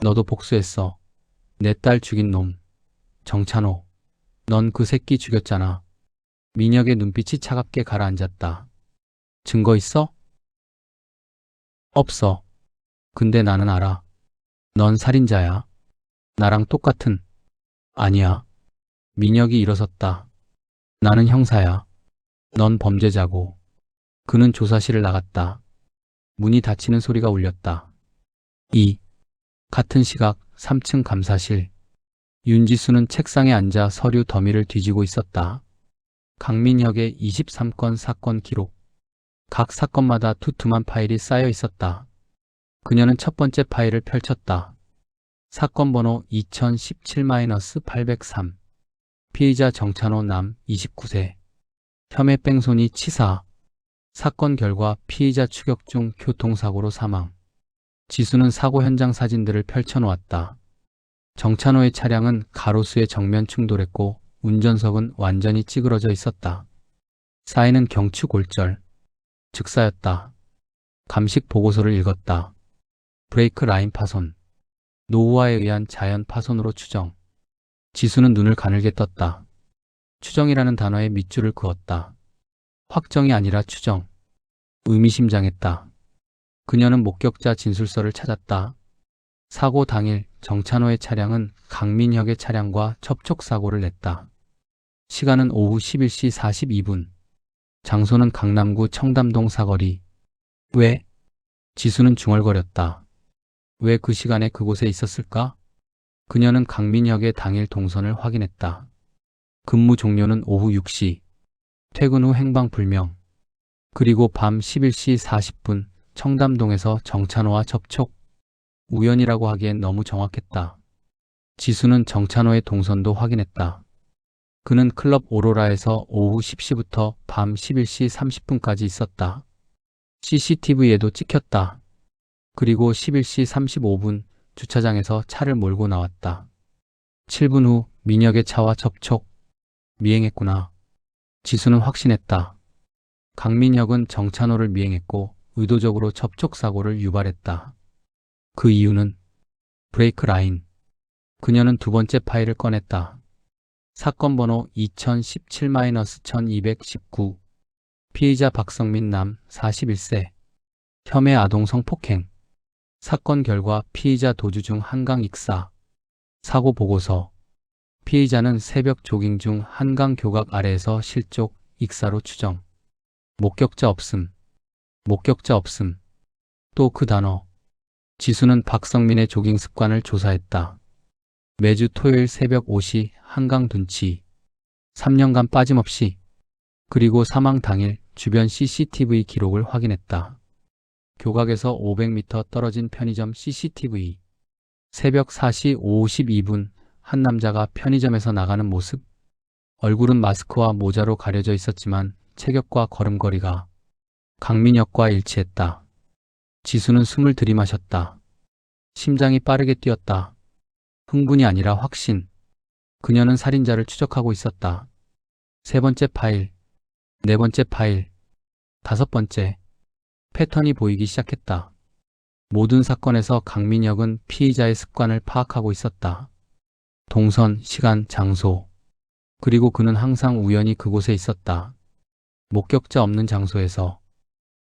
너도 복수했어. 내 딸 죽인 놈. 정찬호. 넌 그 새끼 죽였잖아. 민혁의 눈빛이 차갑게 가라앉았다. 증거 있어? 없어. 근데 나는 알아. 넌 살인자야. 나랑 똑같은. 아니야. 민혁이 일어섰다. 나는 형사야. 넌 범죄자고. 그는 조사실을 나갔다. 문이 닫히는 소리가 울렸다. 같은 시각 3층 감사실. 윤지수는 책상에 앉아 서류 더미를 뒤지고 있었다. 강민혁의 23건 사건 기록. 각 사건마다 두툼한 파일이 쌓여 있었다. 그녀는 첫 번째 파일을 펼쳤다. 사건 번호 2017-803. 피의자 정찬호 남 29세. 혐의 뺑소니 치사. 사건 결과 피의자 추격 중 교통사고로 사망. 지수는 사고 현장 사진들을 펼쳐놓았다. 정찬호의 차량은 가로수에 정면 충돌했고 운전석은 완전히 찌그러져 있었다. 사인은 경추골절. 즉사였다. 감식 보고서를 읽었다. 브레이크 라인 파손. 노후화에 의한 자연 파손으로 추정. 지수는 눈을 가늘게 떴다. 추정이라는 단어에 밑줄을 그었다. 확정이 아니라 추정. 의미심장했다. 그녀는 목격자 진술서를 찾았다. 사고 당일 정찬호의 차량은 강민혁의 차량과 접촉사고를 냈다. 시간은 오후 11시 42분. 장소는 강남구 청담동 사거리. 왜? 지수는 중얼거렸다. 왜 그 시간에 그곳에 있었을까? 그녀는 강민혁의 당일 동선을 확인했다. 근무 종료는 오후 6시. 퇴근 후 행방불명. 그리고 밤 11시 40분 청담동에서 정찬호와 접촉. 우연이라고 하기엔 너무 정확했다. 지수는 정찬호의 동선도 확인했다. 그는 클럽 오로라에서 오후 10시부터 밤 11시 30분까지 있었다. CCTV에도 찍혔다. 그리고 11시 35분 주차장에서 차를 몰고 나왔다. 7분 후 민혁의 차와 접촉. 미행했구나. 지수는 확신했다. 강민혁은 정찬호를 미행했고 의도적으로 접촉 사고를 유발했다. 그 이유는 브레이크 라인. 그녀는 두 번째 파일을 꺼냈다. 사건 번호 2017-1219. 피의자 박성민 남 41세. 혐의 아동 성폭행. 사건 결과 피의자 도주 중 한강 익사. 사고 보고서. 피의자는 새벽 조깅 중 한강 교각 아래에서 실족, 익사로 추정. 목격자 없음. 목격자 없음. 또 그 단어. 지수는 박성민의 조깅 습관을 조사했다. 매주 토요일 새벽 5시 한강 둔치. 3년간 빠짐없이. 그리고 사망 당일 주변 CCTV 기록을 확인했다. 교각에서 500m 떨어진 편의점 CCTV. 새벽 4시 52분 한 남자가 편의점에서 나가는 모습. 얼굴은 마스크와 모자로 가려져 있었지만 체격과 걸음걸이가 강민혁과 일치했다. 지수는 숨을 들이마셨다. 심장이 빠르게 뛰었다. 흥분이 아니라 확신. 그녀는 살인자를 추적하고 있었다. 세 번째 파일, 네 번째 파일, 다섯 번째. 패턴이 보이기 시작했다. 모든 사건에서 강민혁은 피의자의 습관을 파악하고 있었다. 동선, 시간, 장소. 그리고 그는 항상 우연히 그곳에 있었다. 목격자 없는 장소에서,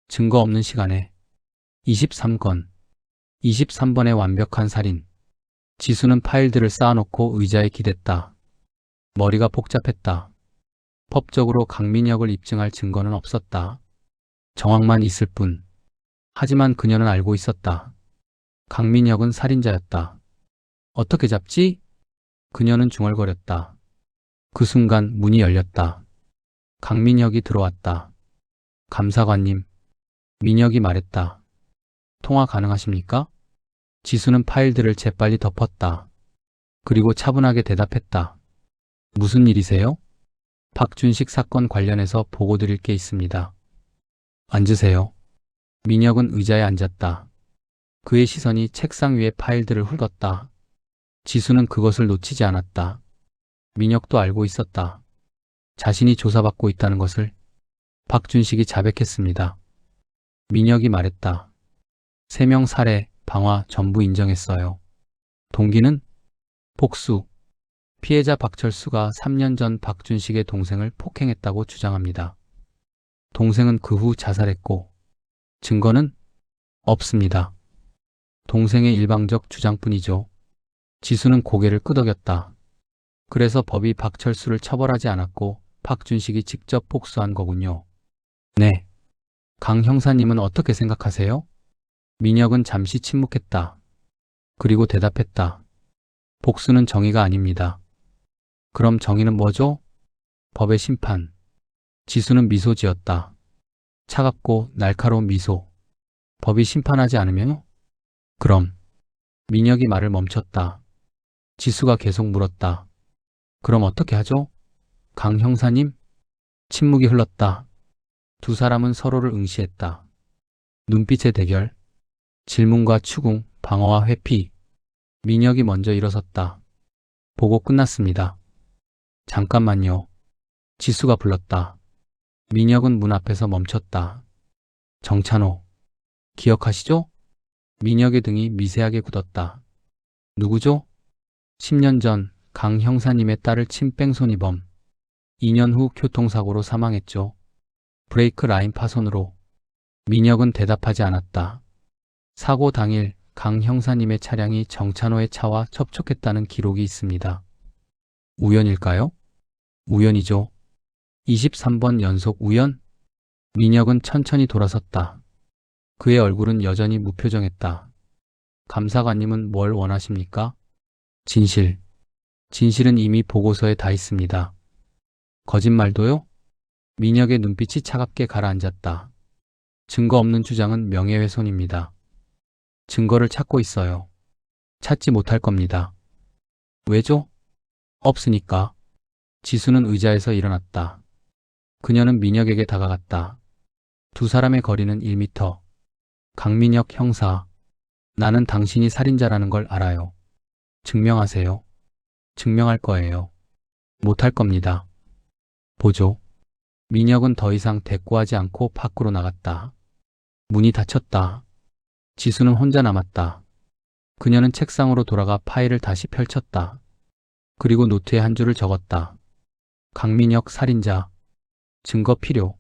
증거 없는 시간에. 23건. 23번의 완벽한 살인. 지수는 파일들을 쌓아놓고 의자에 기댔다. 머리가 복잡했다. 법적으로 강민혁을 입증할 증거는 없었다. 정황만 있을 뿐. 하지만 그녀는 알고 있었다. 강민혁은 살인자였다. 어떻게 잡지? 그녀는 중얼거렸다. 그 순간 문이 열렸다. 강민혁이 들어왔다. 감사관님. 민혁이 말했다. 통화 가능하십니까? 지수는 파일들을 재빨리 덮었다. 그리고 차분하게 대답했다. 무슨 일이세요? 박준식 사건 관련해서 보고 드릴 게 있습니다. 앉으세요. 민혁은 의자에 앉았다. 그의 시선이 책상 위의 파일들을 훑었다. 지수는 그것을 놓치지 않았다. 민혁도 알고 있었다. 자신이 조사받고 있다는 것을. 박준식이 자백했습니다. 민혁이 말했다. 3명 살해, 방화 전부 인정했어요. 동기는? 복수. 피해자 박철수가 3년 전 박준식의 동생을 폭행했다고 주장합니다. 동생은 그 후 자살했고 증거는? 없습니다. 동생의 일방적 주장뿐이죠. 지수는 고개를 끄덕였다. 그래서 법이 박철수를 처벌하지 않았고 박준식이 직접 복수한 거군요. 네. 강 형사님은 어떻게 생각하세요? 민혁은 잠시 침묵했다. 그리고 대답했다. 복수는 정의가 아닙니다. 그럼 정의는 뭐죠? 법의 심판. 지수는 미소 지었다. 차갑고 날카로운 미소. 법이 심판하지 않으면요? 그럼. 민혁이 말을 멈췄다. 지수가 계속 물었다. 그럼 어떻게 하죠? 강 형사님? 침묵이 흘렀다. 두 사람은 서로를 응시했다. 눈빛의 대결. 질문과 추궁, 방어와 회피. 민혁이 먼저 일어섰다. 보고 끝났습니다. 잠깐만요. 지수가 불렀다. 민혁은 문 앞에서 멈췄다. 정찬호. 기억하시죠? 민혁의 등이 미세하게 굳었다. 누구죠? 10년 전 강 형사님의 딸을 친 뺑소니범. 2년 후 교통사고로 사망했죠. 브레이크 라인 파손으로. 민혁은 대답하지 않았다. 사고 당일 강 형사님의 차량이 정찬호의 차와 접촉했다는 기록이 있습니다. 우연일까요? 우연이죠. 23번 연속 우연? 민혁은 천천히 돌아섰다. 그의 얼굴은 여전히 무표정했다. 감사관님은 뭘 원하십니까? 진실. 진실은 이미 보고서에 다 있습니다. 거짓말도요? 민혁의 눈빛이 차갑게 가라앉았다. 증거 없는 주장은 명예훼손입니다. 증거를 찾고 있어요. 찾지 못할 겁니다. 왜죠? 없으니까. 지수는 의자에서 일어났다. 그녀는 민혁에게 다가갔다. 두 사람의 거리는 1미터. 강민혁 형사, 나는 당신이 살인자라는 걸 알아요. 증명하세요. 증명할 거예요. 못할 겁니다. 보죠. 민혁은 더 이상 대꾸하지 않고 밖으로 나갔다. 문이 닫혔다. 지수는 혼자 남았다. 그녀는 책상으로 돌아가 파일을 다시 펼쳤다. 그리고 노트에 한 줄을 적었다. 강민혁 살인자. 증거 필요.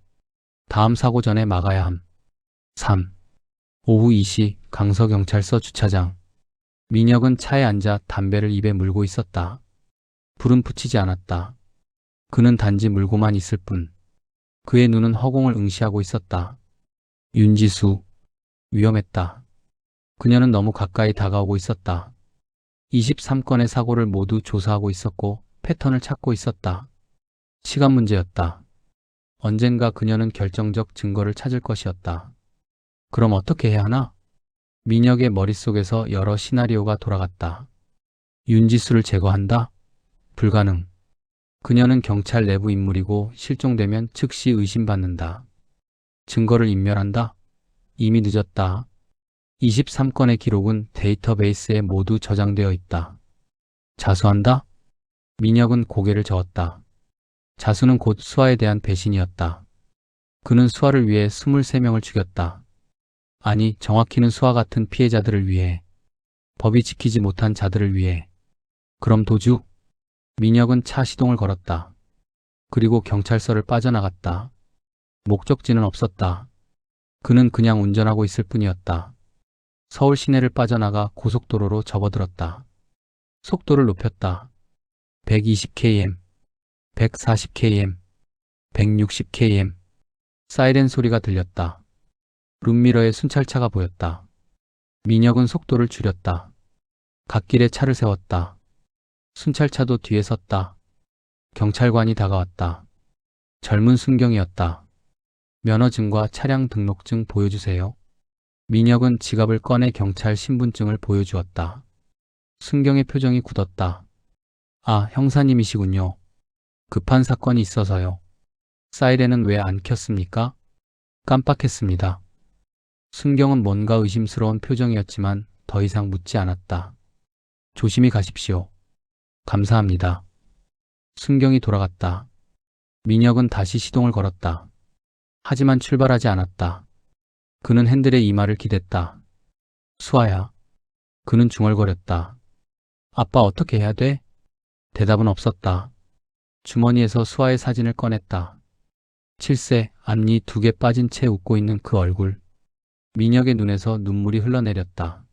다음 사고 전에 막아야 함. 3. 오후 2시 강서경찰서 주차장. 민혁은 차에 앉아 담배를 입에 물고 있었다. 불은 붙이지 않았다. 그는 단지 물고만 있을 뿐. 그의 눈은 허공을 응시하고 있었다. 윤지수. 위험했다. 그녀는 너무 가까이 다가오고 있었다. 23건의 사고를 모두 조사하고 있었고 패턴을 찾고 있었다. 시간 문제였다. 언젠가 그녀는 결정적 증거를 찾을 것이었다. 그럼 어떻게 해야 하나? 민혁의 머릿속에서 여러 시나리오가 돌아갔다. 윤지수를 제거한다? 불가능. 그녀는 경찰 내부 인물이고 실종되면 즉시 의심받는다. 증거를 인멸한다? 이미 늦었다. 23건의 기록은 데이터베이스에 모두 저장되어 있다. 자수한다? 민혁은 고개를 저었다. 자수는 곧 수아에 대한 배신이었다. 그는 수아를 위해 23명을 죽였다. 아니, 정확히는 수아 같은 피해자들을 위해, 법이 지키지 못한 자들을 위해. 그럼 도주? 민혁은 차 시동을 걸었다. 그리고 경찰서를 빠져나갔다. 목적지는 없었다. 그는 그냥 운전하고 있을 뿐이었다. 서울 시내를 빠져나가 고속도로로 접어들었다. 속도를 높였다. 120km, 140km, 160km. 사이렌 소리가 들렸다. 룸미러에 순찰차가 보였다. 민혁은 속도를 줄였다. 갓길에 차를 세웠다. 순찰차도 뒤에 섰다. 경찰관이 다가왔다. 젊은 순경이었다. 면허증과 차량 등록증 보여주세요. 민혁은 지갑을 꺼내 경찰 신분증을 보여주었다. 순경의 표정이 굳었다. 아, 형사님이시군요. 급한 사건이 있어서요. 사이렌은 왜 안 켰습니까? 깜빡했습니다. 순경은 뭔가 의심스러운 표정이었지만 더 이상 묻지 않았다. 조심히 가십시오. 감사합니다. 순경이 돌아갔다. 민혁은 다시 시동을 걸었다. 하지만 출발하지 않았다. 그는 핸들에 이마를 기댔다. 수아야. 그는 중얼거렸다. 아빠 어떻게 해야 돼? 대답은 없었다. 주머니에서 수아의 사진을 꺼냈다. 7세, 앞니 2개 빠진 채 웃고 있는 그 얼굴. 민혁의 눈에서 눈물이 흘러내렸다.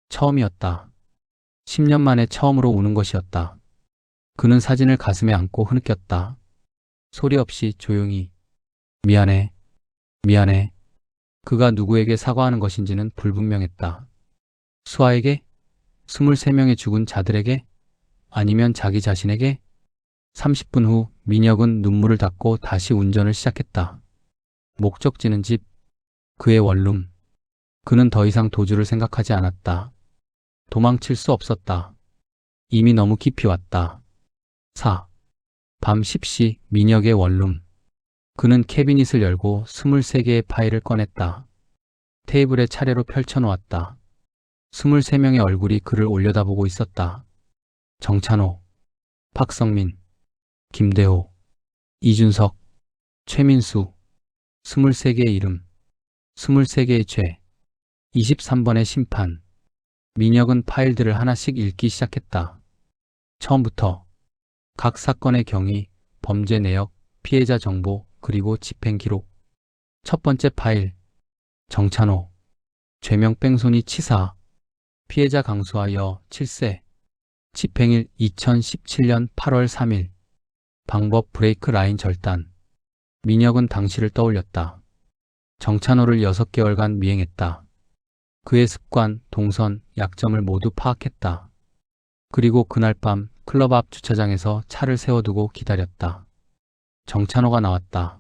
처음이었다. 10년 만에 처음으로 우는 것이었다. 그는 사진을 가슴에 안고 흐느꼈다. 소리 없이 조용히. 미안해. 미안해. 그가 누구에게 사과하는 것인지는 불분명했다. 수아에게? 23명의 죽은 자들에게? 아니면 자기 자신에게? 30분 후 민혁은 눈물을 닦고 다시 운전을 시작했다. 목적지는 집, 그의 원룸. 그는 더 이상 도주를 생각하지 않았다. 도망칠 수 없었다. 이미 너무 깊이 왔다. 4. 밤 10시 민혁의 원룸. 그는 캐비닛을 열고 23개의 파일을 꺼냈다. 테이블에 차례로 펼쳐놓았다. 23명의 얼굴이 그를 올려다보고 있었다. 정찬호, 박성민, 김대호, 이준석, 최민수. 23개의 이름, 23개의 죄, 23번의 심판. 민혁은 파일들을 하나씩 읽기 시작했다. 처음부터 각 사건의 경위, 범죄 내역, 피해자 정보, 그리고 집행 기록. 첫 번째 파일, 정찬호, 죄명 뺑소니 치사, 피해자 강수아 여 7세, 집행일 2017년 8월 3일, 방법 브레이크 라인 절단. 민혁은 당시를 떠올렸다. 정찬호를 6개월간 미행했다. 그의 습관, 동선, 약점을 모두 파악했다. 그리고 그날 밤 클럽 앞 주차장에서 차를 세워두고 기다렸다. 정찬호가 나왔다.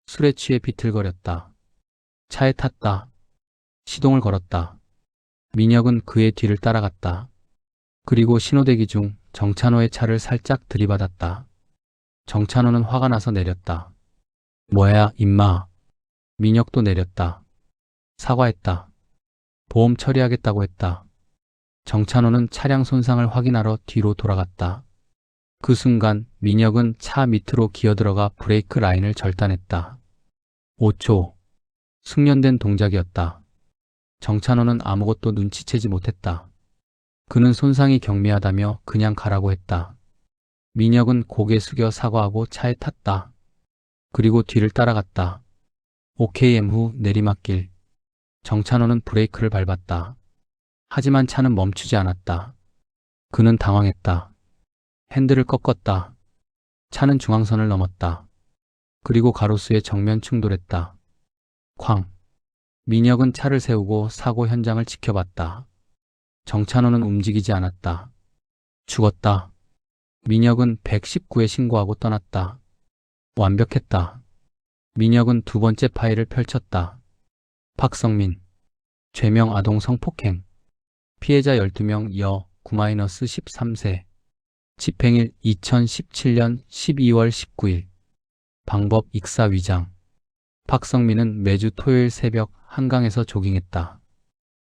술에 취해 비틀거렸다. 차에 탔다. 시동을 걸었다. 민혁은 그의 뒤를 따라갔다. 그리고 신호대기 중 정찬호의 차를 살짝 들이받았다. 정찬호는 화가 나서 내렸다. 뭐야, 임마. 민혁도 내렸다. 사과했다. 보험 처리하겠다고 했다. 정찬호는 차량 손상을 확인하러 뒤로 돌아갔다. 그 순간 민혁은 차 밑으로 기어들어가 브레이크 라인을 절단했다. 5초. 숙련된 동작이었다. 정찬호는 아무것도 눈치채지 못했다. 그는 손상이 경미하다며 그냥 가라고 했다. 민혁은 고개 숙여 사과하고 차에 탔다. 그리고 뒤를 따라갔다. OKM 후 내리막길. 정찬호는 브레이크를 밟았다. 하지만 차는 멈추지 않았다. 그는 당황했다. 핸들을 꺾었다. 차는 중앙선을 넘었다. 그리고 가로수에 정면 충돌했다. 쾅. 민혁은 차를 세우고 사고 현장을 지켜봤다. 정찬호는 움직이지 않았다. 죽었다. 민혁은 119에 신고하고 떠났다. 완벽했다. 민혁은 두 번째 파일을 펼쳤다. 박성민. 죄명 아동 성폭행. 피해자 12명 여 9-13세. 집행일 2017년 12월 19일. 방법 익사 위장. 박성민은 매주 토요일 새벽 한강에서 조깅했다.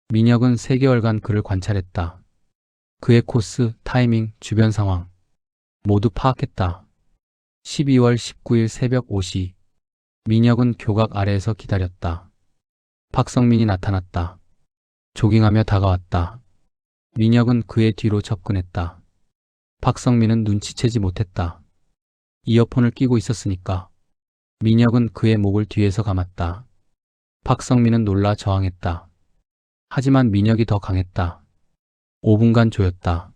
민혁은 3개월간 그를 관찰했다. 그의 코스, 타이밍, 주변 상황 모두 파악했다. 12월 19일 새벽 5시 민혁은 교각 아래에서 기다렸다. 박성민이 나타났다. 조깅하며 다가왔다. 민혁은 그의 뒤로 접근했다. 박성민은 눈치채지 못했다. 이어폰을 끼고 있었으니까. 민혁은 그의 목을 뒤에서 감았다. 박성민은 놀라 저항했다. 하지만 민혁이 더 강했다. 5분간 조였다.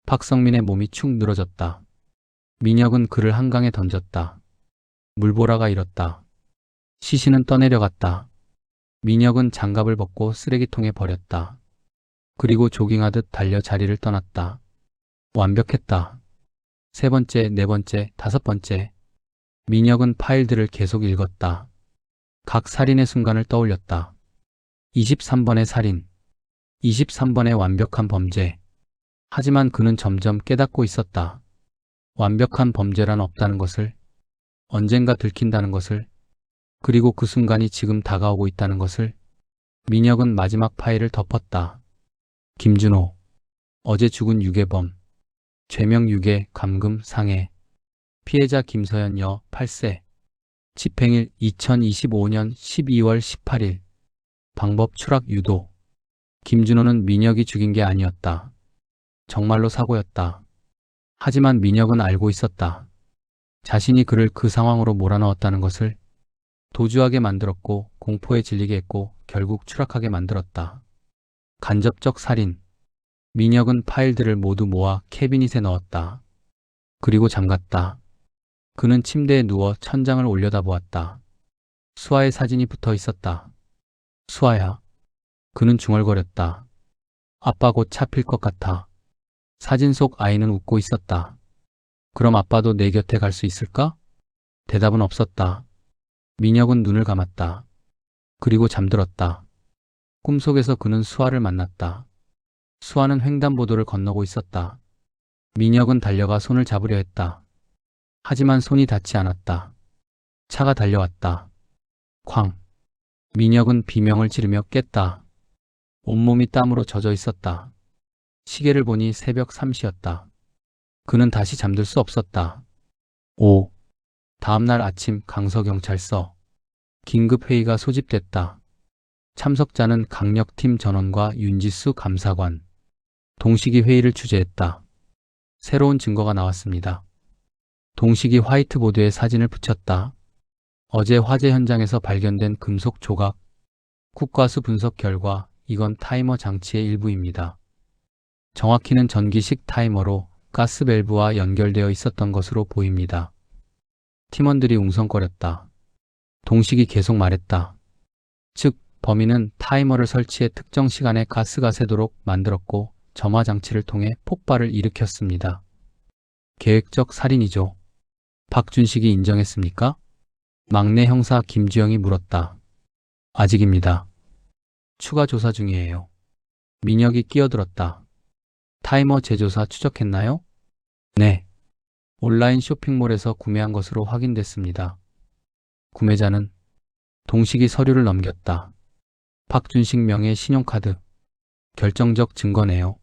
박성민의 몸이 축 늘어졌다. 민혁은 그를 한강에 던졌다. 물보라가 일었다. 시신은 떠내려갔다. 민혁은 장갑을 벗고 쓰레기통에 버렸다. 그리고 조깅하듯 달려 자리를 떠났다. 완벽했다. 3번째, 4번째, 5번째. 민혁은 파일들을 계속 읽었다. 각 살인의 순간을 떠올렸다. 23번의 살인, 23번의 완벽한 범죄. 하지만 그는 점점 깨닫고 있었다. 완벽한 범죄란 없다는 것을, 언젠가 들킨다는 것을, 그리고 그 순간이 지금 다가오고 있다는 것을. 민혁은 마지막 파일을 덮었다. 김준호. 어제 죽은 유괴범. 죄명 유괴, 감금, 상해. 피해자 김서연 여 8세. 집행일 2025년 12월 18일. 방법 추락 유도. 김준호는 민혁이 죽인 게 아니었다. 정말로 사고였다. 하지만 민혁은 알고 있었다. 자신이 그를 그 상황으로 몰아넣었다는 것을. 도주하게 만들었고 공포에 질리게 했고 결국 추락하게 만들었다. 간접적 살인. 민혁은 파일들을 모두 모아 캐비닛에 넣었다. 그리고 잠갔다. 그는 침대에 누워 천장을 올려다보았다. 수아의 사진이 붙어 있었다. 수아야. 그는 중얼거렸다. 아빠 곧 잡힐 것 같아. 사진 속 아이는 웃고 있었다. 그럼 아빠도 내 곁에 갈 수 있을까? 대답은 없었다. 민혁은 눈을 감았다. 그리고 잠들었다. 꿈속에서 그는 수아를 만났다. 수아는 횡단보도를 건너고 있었다. 민혁은 달려가 손을 잡으려 했다. 하지만 손이 닿지 않았다. 차가 달려왔다. 쾅. 민혁은 비명을 지르며 깼다. 온몸이 땀으로 젖어 있었다. 시계를 보니 새벽 3시였다. 그는 다시 잠들 수 없었다. 5. 다음날 아침 강서경찰서. 긴급회의가 소집됐다. 참석자는 강력팀 전원과 윤지수 감사관. 동식이 회의를 주재했다. 새로운 증거가 나왔습니다. 동식이 화이트보드에 사진을 붙였다. 어제 화재 현장에서 발견된 금속 조각. 국과수 분석 결과 이건 타이머 장치의 일부입니다. 정확히는 전기식 타이머로 가스 밸브와 연결되어 있었던 것으로 보입니다. 팀원들이 웅성거렸다. 동식이 계속 말했다. 즉, 범인은 타이머를 설치해 특정 시간에 가스가 새도록 만들었고 점화 장치를 통해 폭발을 일으켰습니다. 계획적 살인이죠. 박준식이 인정했습니까? 막내 형사 김주영이 물었다. 아직입니다. 추가 조사 중이에요. 민혁이 끼어들었다. 타이머 재조사 추적했나요? 네. 온라인 쇼핑몰에서 구매한 것으로 확인됐습니다. 구매자는 동식이 서류를 넘겼다. 박준식 명의 신용카드. 결정적 증거네요.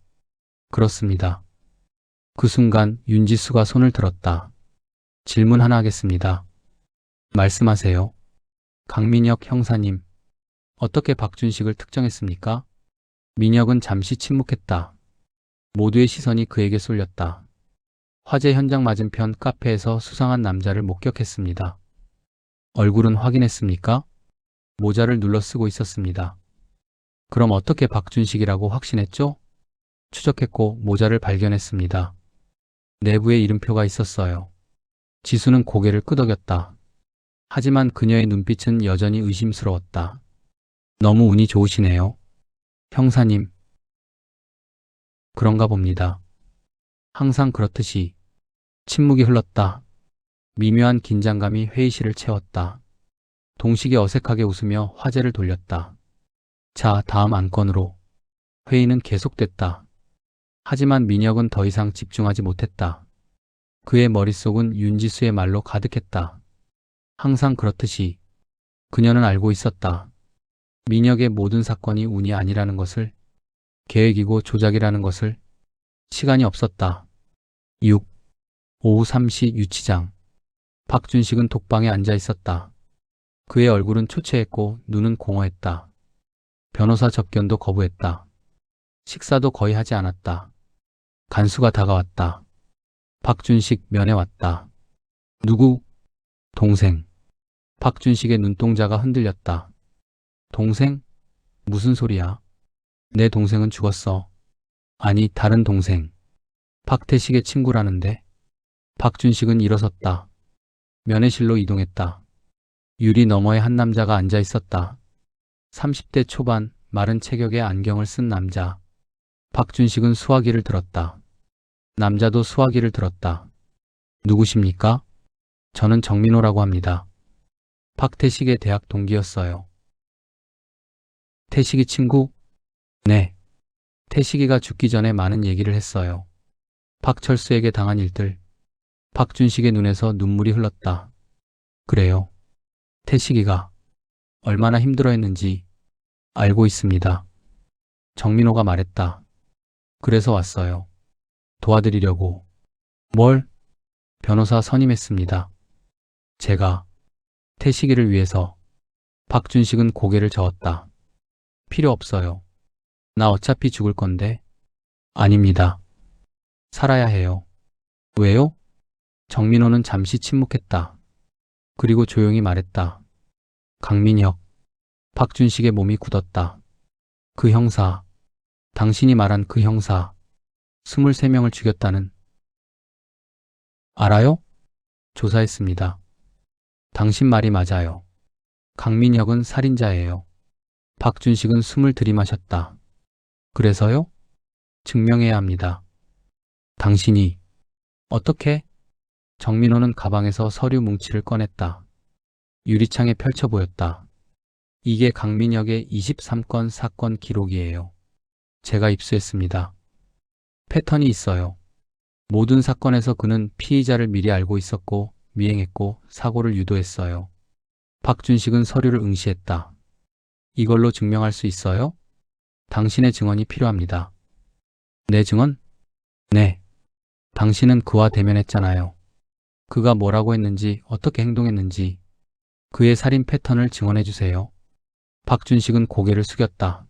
그렇습니다. 그 순간 윤지수가 손을 들었다. 질문 하나 하겠습니다. 말씀하세요. 강민혁 형사님, 어떻게 박준식을 특정했습니까? 민혁은 잠시 침묵했다. 모두의 시선이 그에게 쏠렸다. 화재 현장 맞은편 카페에서 수상한 남자를 목격했습니다. 얼굴은 확인했습니까? 모자를 눌러 쓰고 있었습니다. 그럼 어떻게 박준식이라고 확신했죠? 추적했고 모자를 발견했습니다. 내부에 이름표가 있었어요. 지수는 고개를 끄덕였다. 하지만 그녀의 눈빛은 여전히 의심스러웠다. 너무 운이 좋으시네요. 형사님. 그런가 봅니다. 항상 그렇듯이. 침묵이 흘렀다. 미묘한 긴장감이 회의실을 채웠다. 동식이 어색하게 웃으며 화제를 돌렸다. 자, 다음 안건으로. 회의는 계속됐다. 하지만 민혁은 더 이상 집중하지 못했다. 그의 머릿속은 윤지수의 말로 가득했다. 항상 그렇듯이. 그녀는 알고 있었다. 민혁의 모든 사건이 운이 아니라는 것을, 계획이고 조작이라는 것을. 시간이 없었다. 6. 오후 3시 유치장. 박준식은 독방에 앉아 있었다. 그의 얼굴은 초췌했고 눈은 공허했다. 변호사 접견도 거부했다. 식사도 거의 하지 않았다. 간수가 다가왔다. 박준식 면회 왔다. 누구? 동생. 박준식의 눈동자가 흔들렸다. 동생? 무슨 소리야? 내 동생은 죽었어. 아니, 다른 동생. 박태식의 친구라는데. 박준식은 일어섰다. 면회실로 이동했다. 유리 너머에 한 남자가 앉아 있었다. 30대 초반, 마른 체격에 안경을 쓴 남자. 박준식은 수화기를 들었다. 남자도 수화기를 들었다. 누구십니까? 저는 정민호라고 합니다. 박태식의 대학 동기였어요. 태식이 친구? 네. 태식이가 죽기 전에 많은 얘기를 했어요. 박철수에게 당한 일들. 박준식의 눈에서 눈물이 흘렀다. 그래요. 태식이가 얼마나 힘들어했는지 알고 있습니다. 정민호가 말했다. 그래서 왔어요. 도와드리려고. 뭘? 변호사 선임했습니다. 제가 태식이를 위해서. 박준식은 고개를 저었다. 필요 없어요. 나 어차피 죽을 건데. 아닙니다. 살아야 해요. 왜요? 정민호는 잠시 침묵했다. 그리고 조용히 말했다. 강민혁. 박준식의 몸이 굳었다. 그 형사. 당신이 말한 그 형사. 23명을 죽였다는. 알아요? 조사했습니다. 당신 말이 맞아요. 강민혁은 살인자예요. 박준식은 숨을 들이마셨다. 그래서요? 증명해야 합니다. 당신이. 어떻게? 정민호는 가방에서 서류 뭉치를 꺼냈다. 유리창에 펼쳐 보였다. 이게 강민혁의 23건 사건 기록이에요. 제가 입수했습니다. 패턴이 있어요. 모든 사건에서 그는 피의자를 미리 알고 있었고 미행했고 사고를 유도했어요. 박준식은 서류를 응시했다. 이걸로 증명할 수 있어요? 당신의 증언이 필요합니다. 내 증언? 네. 당신은 그와 대면했잖아요. 그가 뭐라고 했는지, 어떻게 행동했는지, 그의 살인 패턴을 증언해 주세요. 박준식은 고개를 숙였다.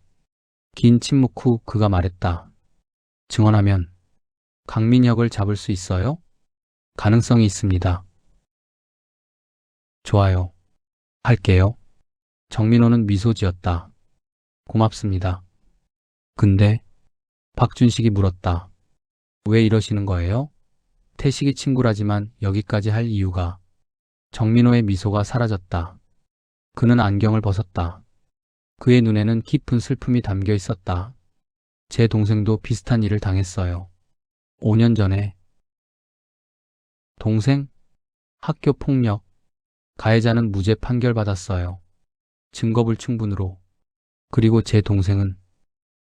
긴 침묵 후 그가 말했다. 증언하면 강민혁을 잡을 수 있어요? 가능성이 있습니다. 좋아요. 할게요. 정민호는 미소 지었다. 고맙습니다. 근데 박준식이 물었다. 왜 이러시는 거예요? 태식이 친구라지만 여기까지 할 이유가. 정민호의 미소가 사라졌다. 그는 안경을 벗었다. 그의 눈에는 깊은 슬픔이 담겨 있었다. 제 동생도 비슷한 일을 당했어요. 5년 전에. 동생? 학교 폭력, 가해자는 무죄 판결받았어요. 증거불충분으로. 그리고 제 동생은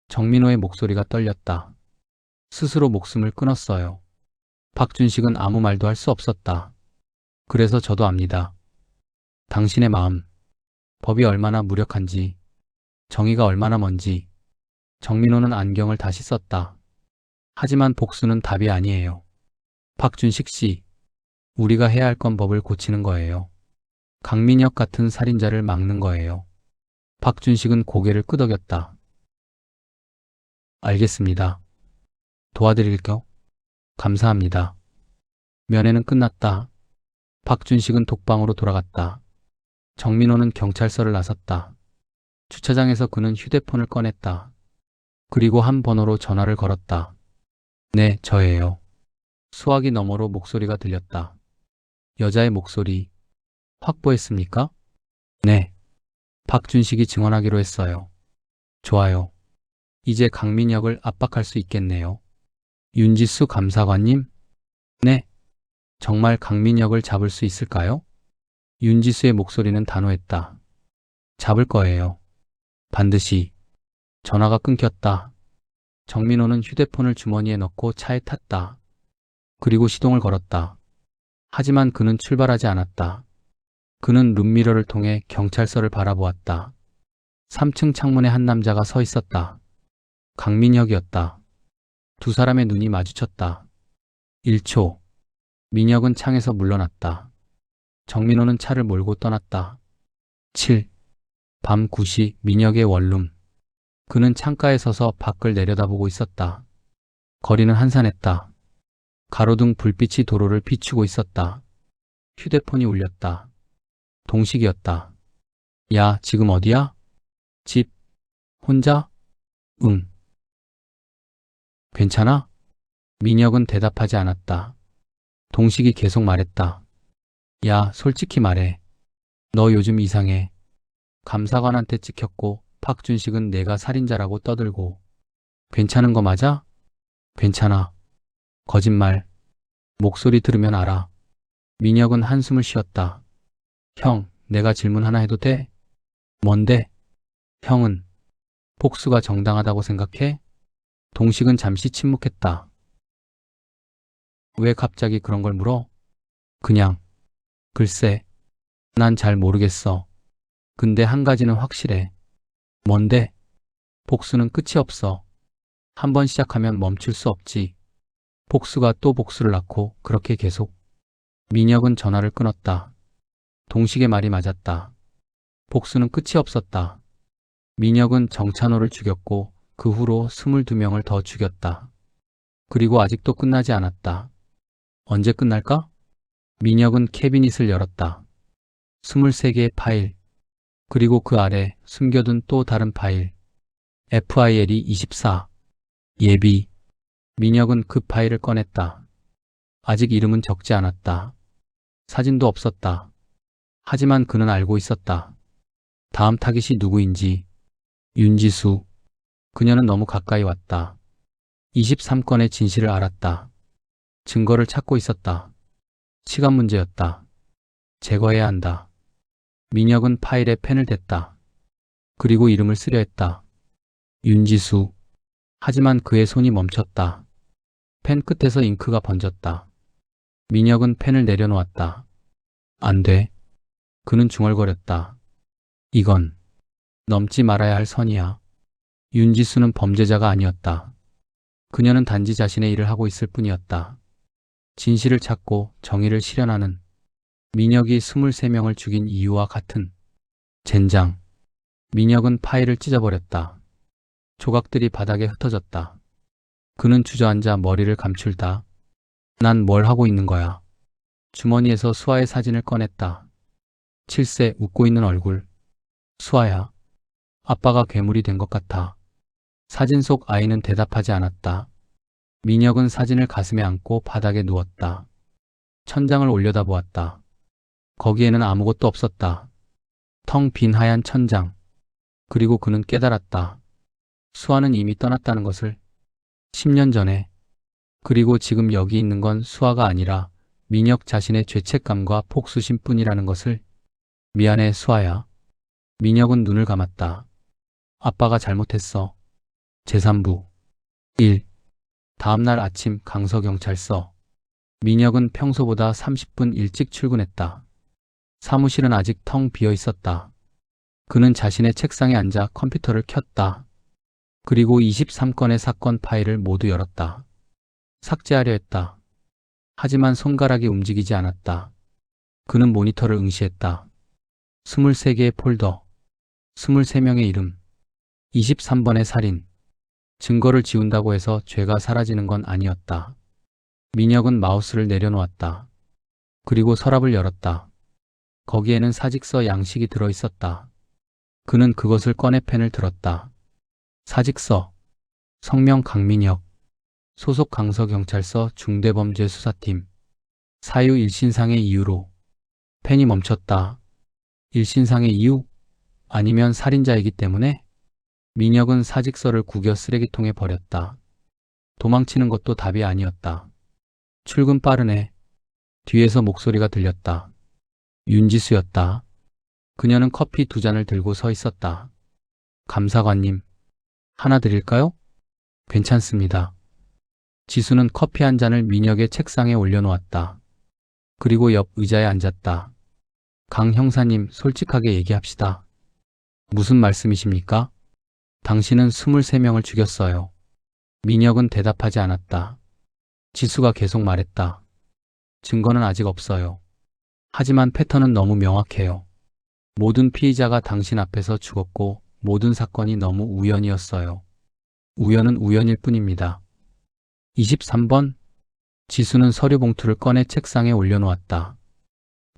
정민호의 목소리가 떨렸다. 스스로 목숨을 끊었어요. 박준식은 아무 말도 할 수 없었다. 그래서 저도 압니다. 당신의 마음, 법이 얼마나 무력한지, 정의가 얼마나 먼지. 정민호는 안경을 다시 썼다. 하지만 복수는 답이 아니에요. 박준식 씨, 우리가 해야 할 건 법을 고치는 거예요. 강민혁 같은 살인자를 막는 거예요. 박준식은 고개를 끄덕였다. 알겠습니다. 도와드릴게요. 감사합니다. 면회는 끝났다. 박준식은 독방으로 돌아갔다. 정민호는 경찰서를 나섰다. 주차장에서 그는 휴대폰을 꺼냈다. 그리고 한 번호로 전화를 걸었다. 네, 저예요. 수화기 너머로 목소리가 들렸다. 여자의 목소리. 확보했습니까? 네. 박준식이 증언하기로 했어요. 좋아요. 이제 강민혁을 압박할 수 있겠네요. 윤지수 감사관님? 네. 정말 강민혁을 잡을 수 있을까요? 윤지수의 목소리는 단호했다. 잡을 거예요. 반드시. 전화가 끊겼다. 정민호는 휴대폰을 주머니에 넣고 차에 탔다. 그리고 시동을 걸었다. 하지만 그는 출발하지 않았다. 그는 룸미러를 통해 경찰서를 바라보았다. 3층 창문에 한 남자가 서 있었다. 강민혁이었다. 두 사람의 눈이 마주쳤다. 1초. 민혁은 창에서 물러났다. 정민호는 차를 몰고 떠났다. 7. 밤 9시 민혁의 원룸. 그는 창가에 서서 밖을 내려다보고 있었다. 거리는 한산했다. 가로등 불빛이 도로를 비추고 있었다. 휴대폰이 울렸다. 동식이었다. 야, 지금 어디야? 집. 혼자? 응. 괜찮아? 민혁은 대답하지 않았다. 동식이 계속 말했다. 야, 솔직히 말해. 너 요즘 이상해. 감사관한테 찍혔고 박준식은 내가 살인자라고 떠들고. 괜찮은 거 맞아? 괜찮아. 거짓말. 목소리 들으면 알아. 민혁은 한숨을 쉬었다. 형, 내가 질문 하나 해도 돼? 뭔데? 형은 복수가 정당하다고 생각해? 동식은 잠시 침묵했다. 왜 갑자기 그런 걸 물어? 그냥. 글쎄, 난 잘 모르겠어. 근데 한 가지는 확실해. 뭔데? 복수는 끝이 없어. 한 번 시작하면 멈출 수 없지. 복수가 또 복수를 낳고 그렇게 계속. 민혁은 전화를 끊었다. 동식의 말이 맞았다. 복수는 끝이 없었다. 민혁은 정찬호를 죽였고 그 후로 22명을 더 죽였다. 그리고 아직도 끝나지 않았다. 언제 끝날까? 민혁은 캐비닛을 열었다. 23개의 파일. 그리고 그 아래 숨겨둔 또 다른 파일. FIL이 24. 예비. 민혁은 그 파일을 꺼냈다. 아직 이름은 적지 않았다. 사진도 없었다. 하지만 그는 알고 있었다. 다음 타깃이 누구인지. 윤지수. 그녀는 너무 가까이 왔다. 23건의 진실을 알았다. 증거를 찾고 있었다. 시간 문제였다. 제거해야 한다. 민혁은 파일에 펜을 댔다. 그리고 이름을 쓰려 했다. 윤지수. 하지만 그의 손이 멈췄다. 펜 끝에서 잉크가 번졌다. 민혁은 펜을 내려놓았다. 안 돼. 그는 중얼거렸다. 이건 넘지 말아야 할 선이야. 윤지수는 범죄자가 아니었다. 그녀는 단지 자신의 일을 하고 있을 뿐이었다. 진실을 찾고 정의를 실현하는 민혁이 23명을 죽인 이유와 같은. 젠장. 민혁은 파일을 찢어버렸다. 조각들이 바닥에 흩어졌다. 그는 주저앉아 머리를 감출다. 난 뭘 하고 있는 거야. 주머니에서 수아의 사진을 꺼냈다. 7세 웃고 있는 얼굴. 수아야. 아빠가 괴물이 된 것 같아. 사진 속 아이는 대답하지 않았다. 민혁은 사진을 가슴에 안고 바닥에 누웠다. 천장을 올려다보았다. 거기에는 아무것도 없었다. 텅 빈 하얀 천장. 그리고 그는 깨달았다. 수아는 이미 떠났다는 것을. 10년 전에. 그리고 지금 여기 있는 건 수아가 아니라 민혁 자신의 죄책감과 복수심뿐이라는 것을. 미안해, 수아야. 민혁은 눈을 감았다. 아빠가 잘못했어. 제3부 1. 다음날 아침 강서경찰서. 민혁은 평소보다 30분 일찍 출근했다. 사무실은 아직 텅 비어 있었다. 그는 자신의 책상에 앉아 컴퓨터를 켰다. 그리고 23건의 사건 파일을 모두 열었다. 삭제하려 했다. 하지만 손가락이 움직이지 않았다. 그는 모니터를 응시했다. 23개의 폴더, 23명의 이름, 23번의 살인. 증거를 지운다고 해서 죄가 사라지는 건 아니었다. 민혁은 마우스를 내려놓았다. 그리고 서랍을 열었다. 거기에는 사직서 양식이 들어있었다. 그는 그것을 꺼내 펜을 들었다. 사직서. 성명 강민혁. 소속 강서경찰서 중대범죄수사팀. 사유 일신상의 이유로. 펜이 멈췄다. 일신상의 이유? 아니면 살인자이기 때문에? 민혁은 사직서를 구겨 쓰레기통에 버렸다. 도망치는 것도 답이 아니었다. 출근 빠르네. 뒤에서 목소리가 들렸다. 윤지수였다. 그녀는 커피 2잔을 들고 서 있었다. 감사관님, 하나 드릴까요? 괜찮습니다. 지수는 커피 한 잔을 민혁의 책상에 올려놓았다. 그리고 옆 의자에 앉았다. 강 형사님, 솔직하게 얘기합시다. 무슨 말씀이십니까? 당신은 23명을 죽였어요. 민혁은 대답하지 않았다. 지수가 계속 말했다. 증거는 아직 없어요. 하지만 패턴은 너무 명확해요. 모든 피의자가 당신 앞에서 죽었고 모든 사건이 너무 우연이었어요. 우연은 우연일 뿐입니다. 23번? 지수는 서류 봉투를 꺼내 책상에 올려놓았다.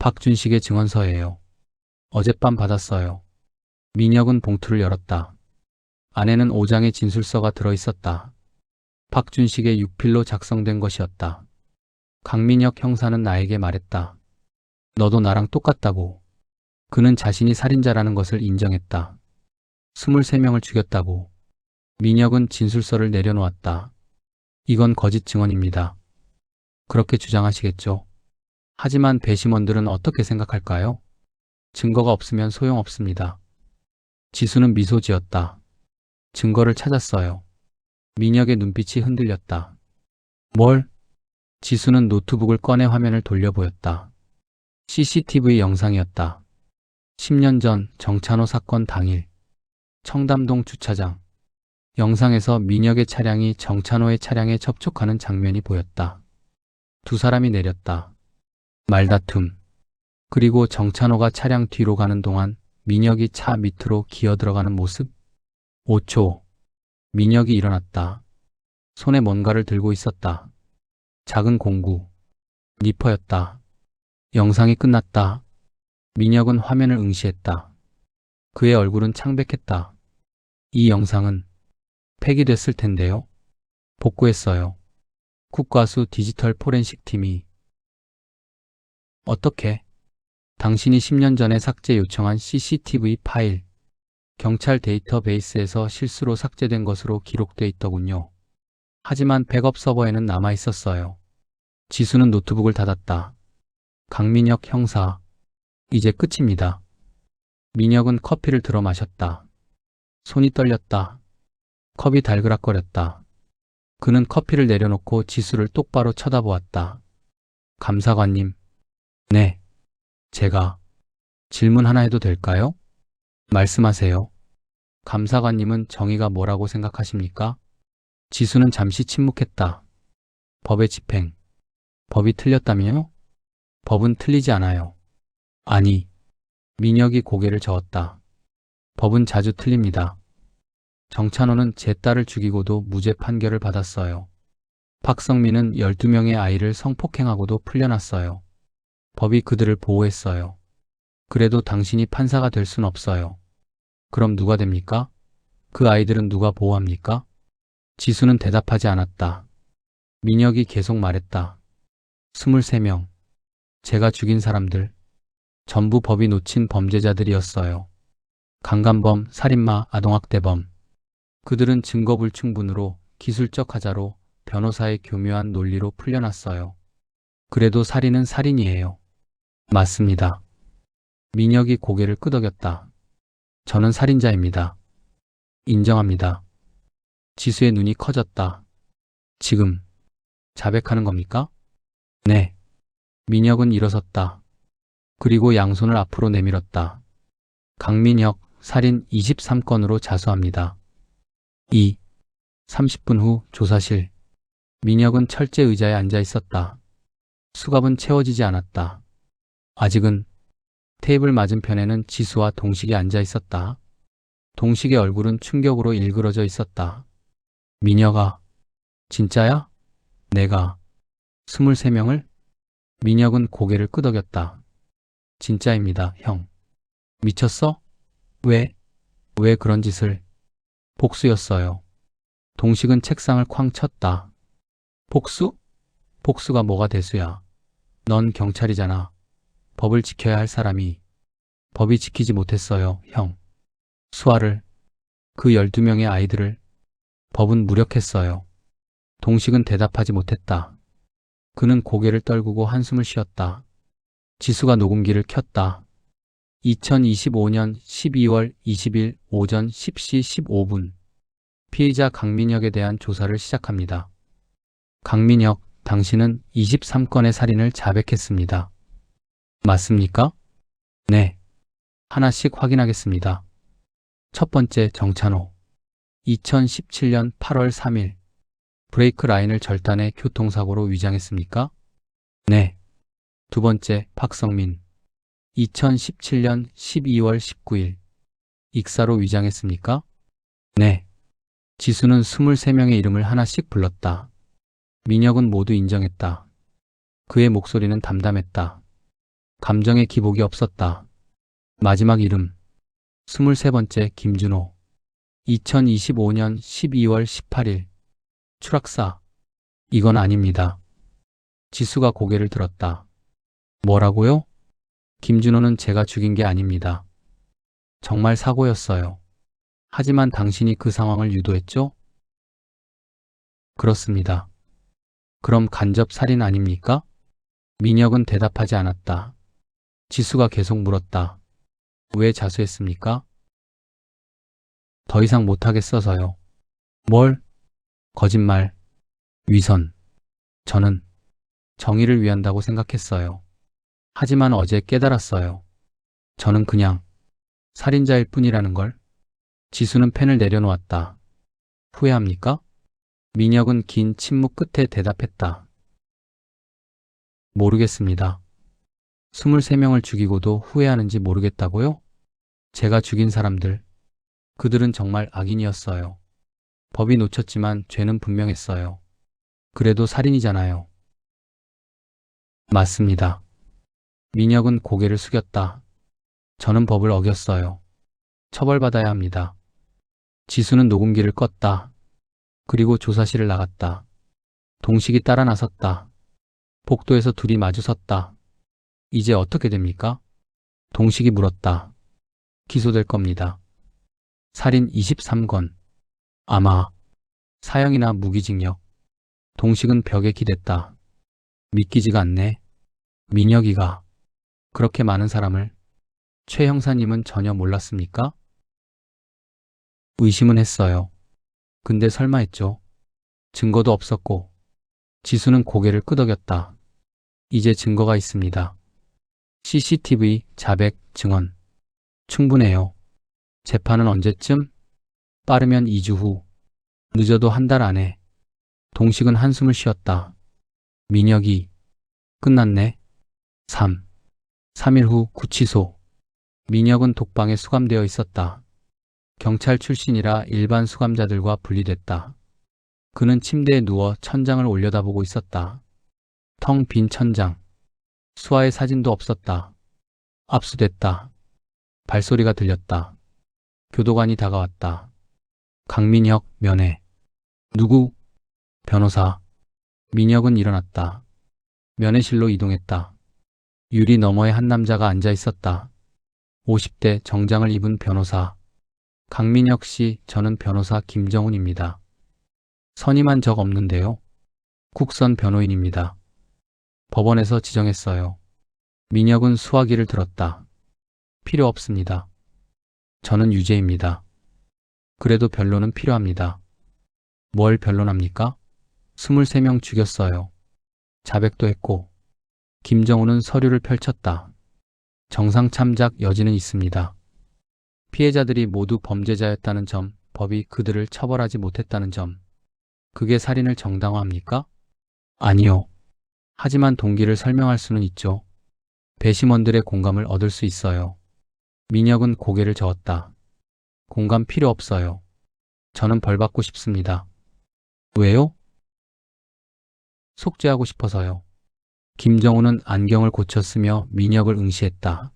박준식의 증언서예요. 어젯밤 받았어요. 민혁은 봉투를 열었다. 안에는 5장의 진술서가 들어있었다. 박준식의 육필로 작성된 것이었다. 강민혁 형사는 나에게 말했다. 너도 나랑 똑같다고. 그는 자신이 살인자라는 것을 인정했다. 23명을 죽였다고. 민혁은 진술서를 내려놓았다. 이건 거짓 증언입니다. 그렇게 주장하시겠죠. 하지만 배심원들은 어떻게 생각할까요? 증거가 없으면 소용없습니다. 지수는 미소 지었다. 증거를 찾았어요. 민혁의 눈빛이 흔들렸다. 뭘? 지수는 노트북을 꺼내 화면을 돌려 보였다. CCTV 영상이었다. 10년 전 정찬호 사건 당일 청담동 주차장. 영상에서 민혁의 차량이 정찬호의 차량에 접촉하는 장면이 보였다. 두 사람이 내렸다. 말다툼. 그리고 정찬호가 차량 뒤로 가는 동안 민혁이 차 밑으로 기어 들어가는 모습. 5초. 민혁이 일어났다. 손에 뭔가를 들고 있었다. 작은 공구. 니퍼였다. 영상이 끝났다. 민혁은 화면을 응시했다. 그의 얼굴은 창백했다. 이 영상은 폐기됐을 텐데요. 복구했어요. 국과수 디지털 포렌식 팀이. 어떻게? 당신이 10년 전에 삭제 요청한 CCTV 파일. 경찰 데이터베이스에서 실수로 삭제된 것으로 기록돼 있더군요. 하지만 백업 서버에는 남아 있었어요. 지수는 노트북을 닫았다. 강민혁 형사, 이제 끝입니다. 민혁은 커피를 들어 마셨다. 손이 떨렸다. 컵이 달그락거렸다. 그는 커피를 내려놓고 지수를 똑바로 쳐다보았다. 감사관님. 네. 제가 질문 하나 해도 될까요? 말씀하세요. 감사관님은 정의가 뭐라고 생각하십니까? 지수는 잠시 침묵했다. 법의 집행. 법이 틀렸다면요? 법은 틀리지 않아요. 아니. 민혁이 고개를 저었다. 법은 자주 틀립니다. 정찬호는 제 딸을 죽이고도 무죄 판결을 받았어요. 박성민은 12명의 아이를 성폭행하고도 풀려났어요. 법이 그들을 보호했어요. 그래도 당신이 판사가 될 순 없어요. 그럼 누가 됩니까? 그 아이들은 누가 보호합니까? 지수는 대답하지 않았다. 민혁이 계속 말했다. 23명. 제가 죽인 사람들. 전부 법이 놓친 범죄자들이었어요. 강간범, 살인마, 아동학대범. 그들은 증거 불충분으로, 기술적 하자로, 변호사의 교묘한 논리로 풀려났어요. 그래도 살인은 살인이에요. 맞습니다. 민혁이 고개를 끄덕였다. 저는 살인자입니다. 인정합니다. 지수의 눈이 커졌다. 지금 자백하는 겁니까? 네. 민혁은 일어섰다. 그리고 양손을 앞으로 내밀었다. 강민혁 살인 23건으로 자수합니다. 2. 30분 후 조사실. 민혁은 철제 의자에 앉아 있었다. 수갑은 채워지지 않았다. 아직은. 테이블 맞은편에는 지수와 동식이 앉아 있었다. 동식의 얼굴은 충격으로 일그러져 있었다. 민혁아, 진짜야? 내가 23명을? 민혁은 고개를 끄덕였다. 진짜입니다, 형. 미쳤어? 왜 그런 짓을? 복수였어요. 동식은 책상을 쾅 쳤다. 복수? 복수가 뭐가 대수야? 넌 경찰이잖아. 법을 지켜야 할 사람이. 법이 지키지 못했어요, 형. 수아를, 그 12명의 아이들을. 법은 무력했어요. 동식은 대답하지 못했다. 그는 고개를 떨구고 한숨을 쉬었다. 지수가 녹음기를 켰다. 2025년 12월 20일 오전 10시 15분. 피의자 강민혁에 대한 조사를 시작합니다. 강민혁, 당신은 23건의 살인을 자백했습니다. 맞습니까? 네. 하나씩 확인하겠습니다. 첫 번째, 정찬호. 2017년 8월 3일. 브레이크 라인을 절단해 교통사고로 위장했습니까? 네. 두 번째, 박성민. 2017년 12월 19일. 익사로 위장했습니까? 네. 지수는 23명의 이름을 하나씩 불렀다. 민혁은 모두 인정했다. 그의 목소리는 담담했다. 감정의 기복이 없었다. 마지막 이름. 23번째, 김준호. 2025년 12월 18일. 추락사. 이건 아닙니다. 지수가 고개를 들었다. 뭐라고요? 김준호는 제가 죽인 게 아닙니다. 정말 사고였어요. 하지만 당신이 그 상황을 유도했죠? 그렇습니다. 그럼 간접 살인 아닙니까? 민혁은 대답하지 않았다. 지수가 계속 물었다. 왜 자수했습니까? 더 이상 못하겠어서요. 뭘? 거짓말, 위선. 저는 정의를 위한다고 생각했어요. 하지만 어제 깨달았어요. 저는 그냥 살인자일 뿐이라는 걸. 지수는 펜을 내려놓았다. 후회합니까? 민혁은 긴 침묵 끝에 대답했다. 모르겠습니다. 23명을 죽이고도 후회하는지 모르겠다고요? 제가 죽인 사람들, 그들은 정말 악인이었어요. 법이 놓쳤지만 죄는 분명했어요. 그래도 살인이잖아요. 맞습니다. 민혁은 고개를 숙였다. 저는 법을 어겼어요. 처벌받아야 합니다. 지수는 녹음기를 껐다. 그리고 조사실을 나갔다. 동식이 따라 나섰다. 복도에서 둘이 마주섰다. 이제 어떻게 됩니까? 동식이 물었다. 기소될 겁니다. 살인 23건. 아마 사형이나 무기징역. 동식은 벽에 기댔다. 믿기지가 않네. 민혁이가 그렇게 많은 사람을. 최 형사님은 전혀 몰랐습니까? 의심은 했어요. 근데 설마 했죠. 증거도 없었고. 지수는 고개를 끄덕였다. 이제 증거가 있습니다. CCTV, 자백, 증언. 충분해요. 재판은 언제쯤? 빠르면 2주 후. 늦어도 한 달 안에. 동식은 한숨을 쉬었다. 민혁이 끝났네. 3일 후 구치소. 민혁은 독방에 수감되어 있었다. 경찰 출신이라 일반 수감자들과 분리됐다. 그는 침대에 누워 천장을 올려다보고 있었다. 텅 빈 천장. 수아의 사진도 없었다. 압수됐다. 발소리가 들렸다. 교도관이 다가왔다. 강민혁 면회. 누구? 변호사. 민혁은 일어났다. 면회실로 이동했다. 유리 너머에 한 남자가 앉아 있었다. 50대 정장을 입은 변호사. 강민혁 씨, 저는 변호사 김정훈입니다. 선임한 적 없는데요. 국선 변호인입니다. 법원에서 지정했어요. 민혁은 수화기를 들었다. 필요 없습니다. 저는 유죄입니다. 그래도 변론은 필요합니다. 뭘 변론합니까? 23명 죽였어요. 자백도 했고. 김정우는 서류를 펼쳤다. 정상 참작 여지는 있습니다. 피해자들이 모두 범죄자였다는 점, 법이 그들을 처벌하지 못했다는 점. 그게 살인을 정당화합니까? 아니요. 하지만 동기를 설명할 수는 있죠. 배심원들의 공감을 얻을 수 있어요. 민혁은 고개를 저었다. 공감 필요 없어요. 저는 벌 받고 싶습니다. 왜요? 속죄하고 싶어서요. 김정우는 안경을 고쳤으며 민혁을 응시했다.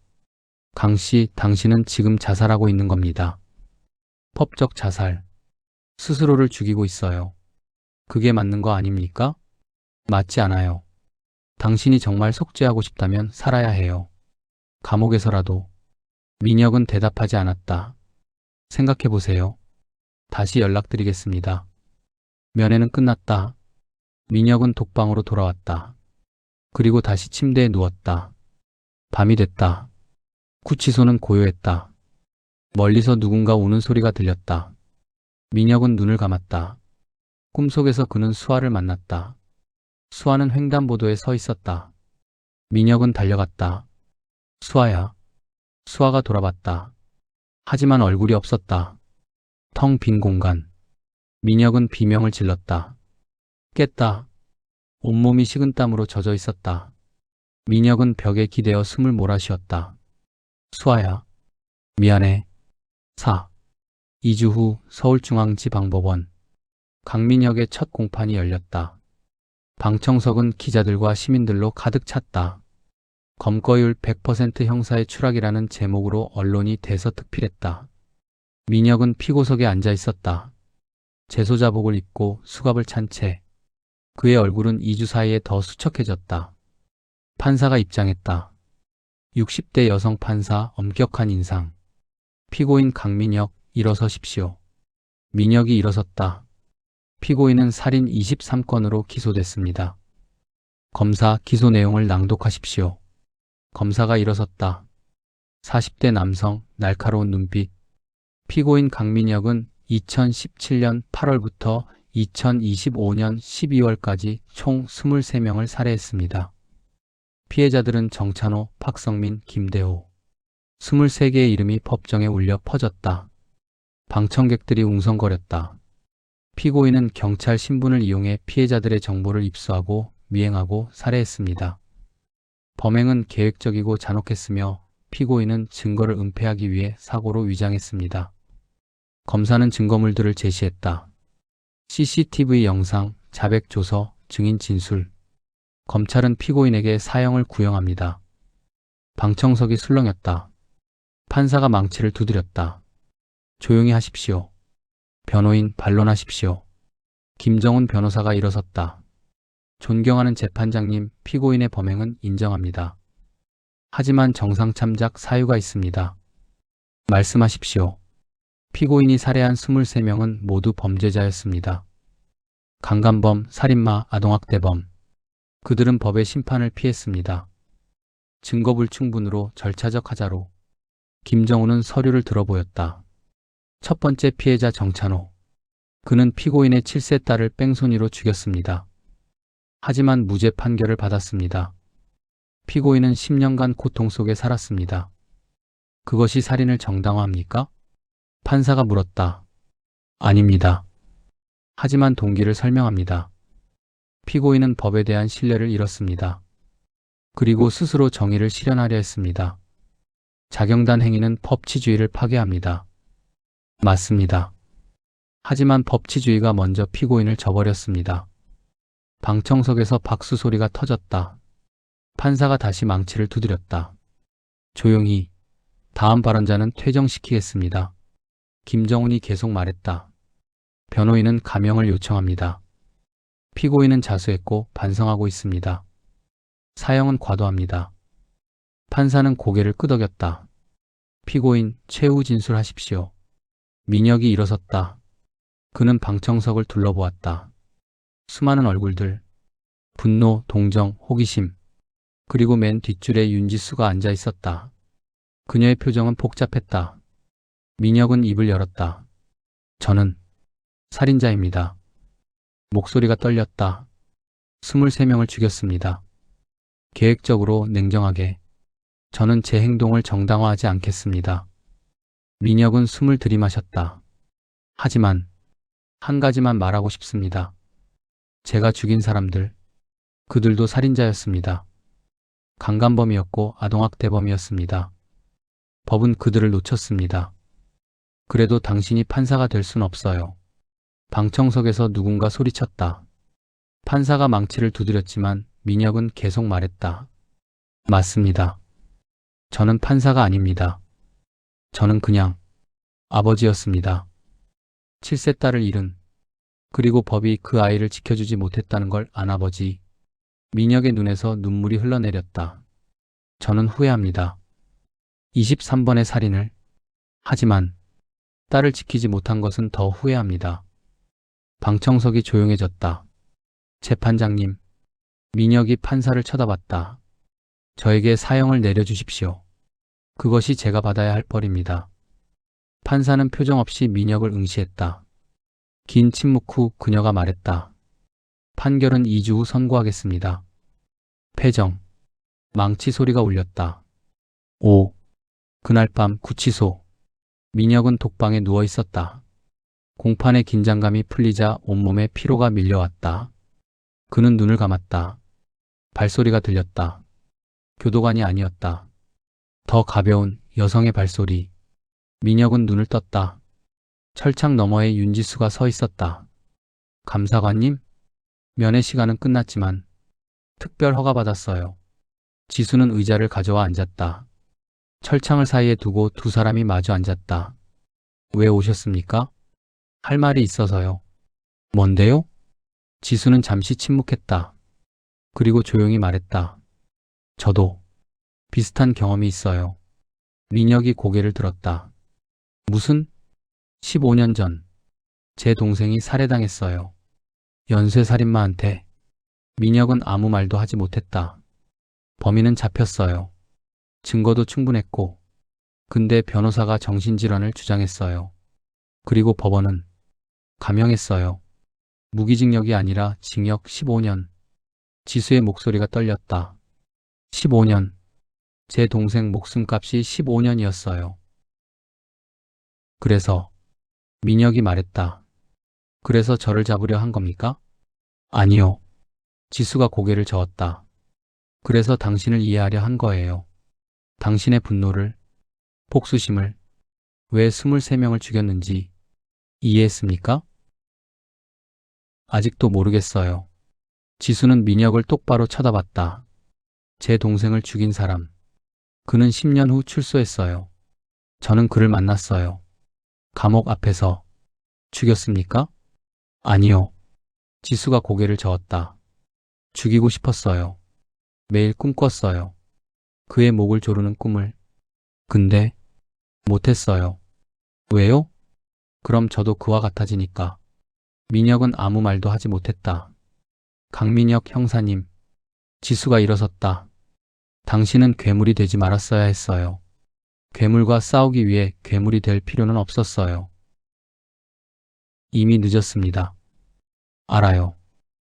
강 씨, 당신은 지금 자살하고 있는 겁니다. 법적 자살. 스스로를 죽이고 있어요. 그게 맞는 거 아닙니까? 맞지 않아요. 당신이 정말 속죄하고 싶다면 살아야 해요. 감옥에서라도. 민혁은 대답하지 않았다. 생각해 보세요. 다시 연락드리겠습니다. 면회는 끝났다. 민혁은 독방으로 돌아왔다. 그리고 다시 침대에 누웠다. 밤이 됐다. 구치소는 고요했다. 멀리서 누군가 우는 소리가 들렸다. 민혁은 눈을 감았다. 꿈속에서 그는 수아를 만났다. 수아는 횡단보도에 서 있었다. 민혁은 달려갔다. 수아야. 수아가 돌아봤다. 하지만 얼굴이 없었다. 텅 빈 공간. 민혁은 비명을 질렀다. 깼다. 온몸이 식은땀으로 젖어 있었다. 민혁은 벽에 기대어 숨을 몰아쉬었다. 수아야. 미안해. 2주 후 서울중앙지방법원. 강민혁의 첫 공판이 열렸다. 방청석은 기자들과 시민들로 가득 찼다. 검거율 100% 형사의 추락이라는 제목으로 언론이 대서특필했다. 민혁은 피고석에 앉아 있었다. 재소자복을 입고 수갑을 찬 채. 그의 얼굴은 2주 사이에 더 수척해졌다. 판사가 입장했다. 60대 여성 판사, 엄격한 인상. 피고인 강민혁, 일어서십시오. 민혁이 일어섰다. 피고인은 살인 23건으로 기소됐습니다. 검사, 기소 내용을 낭독하십시오. 검사가 일어섰다. 40대 남성, 날카로운 눈빛. 피고인 강민혁은 2017년 8월부터 2025년 12월까지 총 23명을 살해했습니다. 피해자들은 정찬호, 박성민, 김대호. 23개의 이름이 법정에 울려 퍼졌다. 방청객들이 웅성거렸다. 피고인은 경찰 신분을 이용해 피해자들의 정보를 입수하고 미행하고 살해했습니다. 범행은 계획적이고 잔혹했으며 피고인은 증거를 은폐하기 위해 사고로 위장했습니다. 검사는 증거물들을 제시했다. CCTV 영상, 자백 조서, 증인 진술. 검찰은 피고인에게 사형을 구형합니다. 방청석이 술렁였다. 판사가 망치를 두드렸다. 조용히 하십시오. 변호인, 반론하십시오. 김정훈 변호사가 일어섰다. 존경하는 재판장님, 피고인의 범행은 인정합니다. 하지만 정상참작 사유가 있습니다. 말씀하십시오. 피고인이 살해한 23명은 모두 범죄자였습니다. 강간범, 살인마, 아동학대범. 그들은 법의 심판을 피했습니다. 증거불충분으로 절차적 하자로. 김정우는 서류를 들어보였다. 첫 번째 피해자 정찬호. 그는 피고인의 7세 딸을 뺑소니로 죽였습니다. 하지만 무죄 판결을 받았습니다. 피고인은 10년간 고통 속에 살았습니다. 그것이 살인을 정당화합니까? 판사가 물었다. 아닙니다. 하지만 동기를 설명합니다. 피고인은 법에 대한 신뢰를 잃었습니다. 그리고 스스로 정의를 실현하려 했습니다. 자경단 행위는 법치주의를 파괴합니다. 맞습니다. 하지만 법치주의가 먼저 피고인을 저버렸습니다. 방청석에서 박수 소리가 터졌다. 판사가 다시 망치를 두드렸다. 조용히. 다음 발언자는 퇴정시키겠습니다. 김정훈이 계속 말했다. 변호인은 감형을 요청합니다. 피고인은 자수했고 반성하고 있습니다. 사형은 과도합니다. 판사는 고개를 끄덕였다. 피고인, 최후 진술하십시오. 민혁이 일어섰다. 그는 방청석을 둘러보았다. 수많은 얼굴들. 분노, 동정, 호기심. 그리고 맨 뒷줄에 윤지수가 앉아 있었다. 그녀의 표정은 복잡했다. 민혁은 입을 열었다. 저는 살인자입니다. 목소리가 떨렸다. 23명을 죽였습니다. 계획적으로 냉정하게. 저는 제 행동을 정당화하지 않겠습니다. 민혁은 숨을 들이마셨다. 하지만 한 가지만 말하고 싶습니다. 제가 죽인 사람들, 그들도 살인자였습니다. 강간범이었고 아동학대범이었습니다. 법은 그들을 놓쳤습니다. 그래도 당신이 판사가 될 순 없어요. 방청석에서 누군가 소리쳤다. 판사가 망치를 두드렸지만 민혁은 계속 말했다. 맞습니다. 저는 판사가 아닙니다. 저는 그냥 아버지였습니다. 7세 딸을 잃은, 그리고 법이 그 아이를 지켜주지 못했다는 걸 안 아버지. 민혁의 눈에서 눈물이 흘러내렸다. 저는 후회합니다. 23번의 살인을. 하지만 딸을 지키지 못한 것은 더 후회합니다. 방청석이 조용해졌다. 재판장님, 민혁이 판사를 쳐다봤다. 저에게 사형을 내려주십시오. 그것이 제가 받아야 할 벌입니다. 판사는 표정 없이 민혁을 응시했다. 긴 침묵 후 그녀가 말했다. 판결은 2주 후 선고하겠습니다. 패정. 망치 소리가 울렸다. 그날 밤 구치소. 민혁은 독방에 누워 있었다. 공판의 긴장감이 풀리자 온몸에 피로가 밀려왔다. 그는 눈을 감았다. 발소리가 들렸다. 교도관이 아니었다. 더 가벼운 여성의 발소리. 민혁은 눈을 떴다. 철창 너머에 윤지수가 서 있었다. 감사관님? 면회 시간은 끝났지만 특별 허가 받았어요. 지수는 의자를 가져와 앉았다. 철창을 사이에 두고 두 사람이 마주 앉았다. 왜 오셨습니까? 할 말이 있어서요. 뭔데요? 지수는 잠시 침묵했다. 그리고 조용히 말했다. 저도 비슷한 경험이 있어요. 민혁이 고개를 들었다. 무슨? 15년 전 제 동생이 살해당했어요. 연쇄살인마한테. 민혁은 아무 말도 하지 못했다. 범인은 잡혔어요. 증거도 충분했고. 근데 변호사가 정신질환을 주장했어요. 그리고 법원은 감형했어요. 무기징역이 아니라 징역 15년. 지수의 목소리가 떨렸다. 15년. 제 동생 목숨값이 15년이었어요. 그래서 민혁이 말했다. 그래서 저를 잡으려 한 겁니까? 아니요. 지수가 고개를 저었다. 그래서 당신을 이해하려 한 거예요. 당신의 분노를, 복수심을, 왜 23명을 죽였는지 이해했습니까? 아직도 모르겠어요. 지수는 민혁을 똑바로 쳐다봤다. 제 동생을 죽인 사람. 그는 10년 후 출소했어요. 저는 그를 만났어요. 감옥 앞에서. 죽였습니까? 아니요. 지수가 고개를 저었다. 죽이고 싶었어요. 매일 꿈꿨어요. 그의 목을 조르는 꿈을. 근데 못했어요. 왜요? 그럼 저도 그와 같아지니까. 민혁은 아무 말도 하지 못했다. 강민혁 형사님. 지수가 일어섰다. 당신은 괴물이 되지 말았어야 했어요. 괴물과 싸우기 위해 괴물이 될 필요는 없었어요. 이미 늦었습니다. 알아요.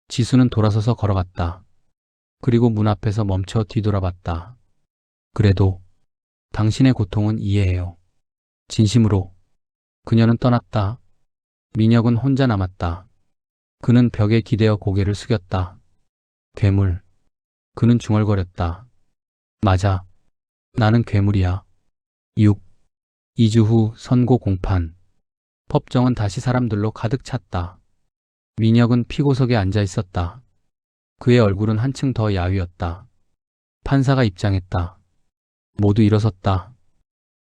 지수는 돌아서서 걸어갔다. 그리고 문 앞에서 멈춰 뒤돌아봤다. 그래도 당신의 고통은 이해해요. 진심으로. 그녀는 떠났다. 민혁은 혼자 남았다. 그는 벽에 기대어 고개를 숙였다. 괴물. 그는 중얼거렸다. 맞아. 나는 괴물이야. 2주 후 선고 공판. 법정은 다시 사람들로 가득 찼다. 민혁은 피고석에 앉아 있었다. 그의 얼굴은 한층 더 야위었다. 판사가 입장했다. 모두 일어섰다.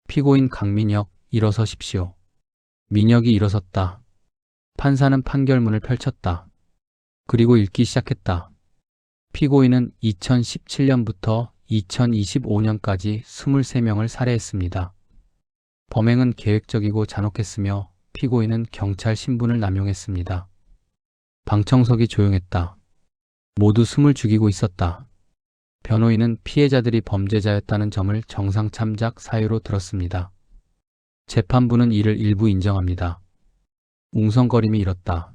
피고인 강민혁, 일어서십시오. 민혁이 일어섰다. 판사는 판결문을 펼쳤다. 그리고 읽기 시작했다. 피고인은 2017년부터 2025년까지 23명을 살해했습니다. 범행은 계획적이고 잔혹했으며 피고인은 경찰 신분을 남용했습니다. 방청석이 조용했다. 모두 숨을 죽이고 있었다. 변호인은 피해자들이 범죄자였다는 점을 정상참작 사유로 들었습니다. 재판부는 이를 일부 인정합니다. 웅성거림이 일었다.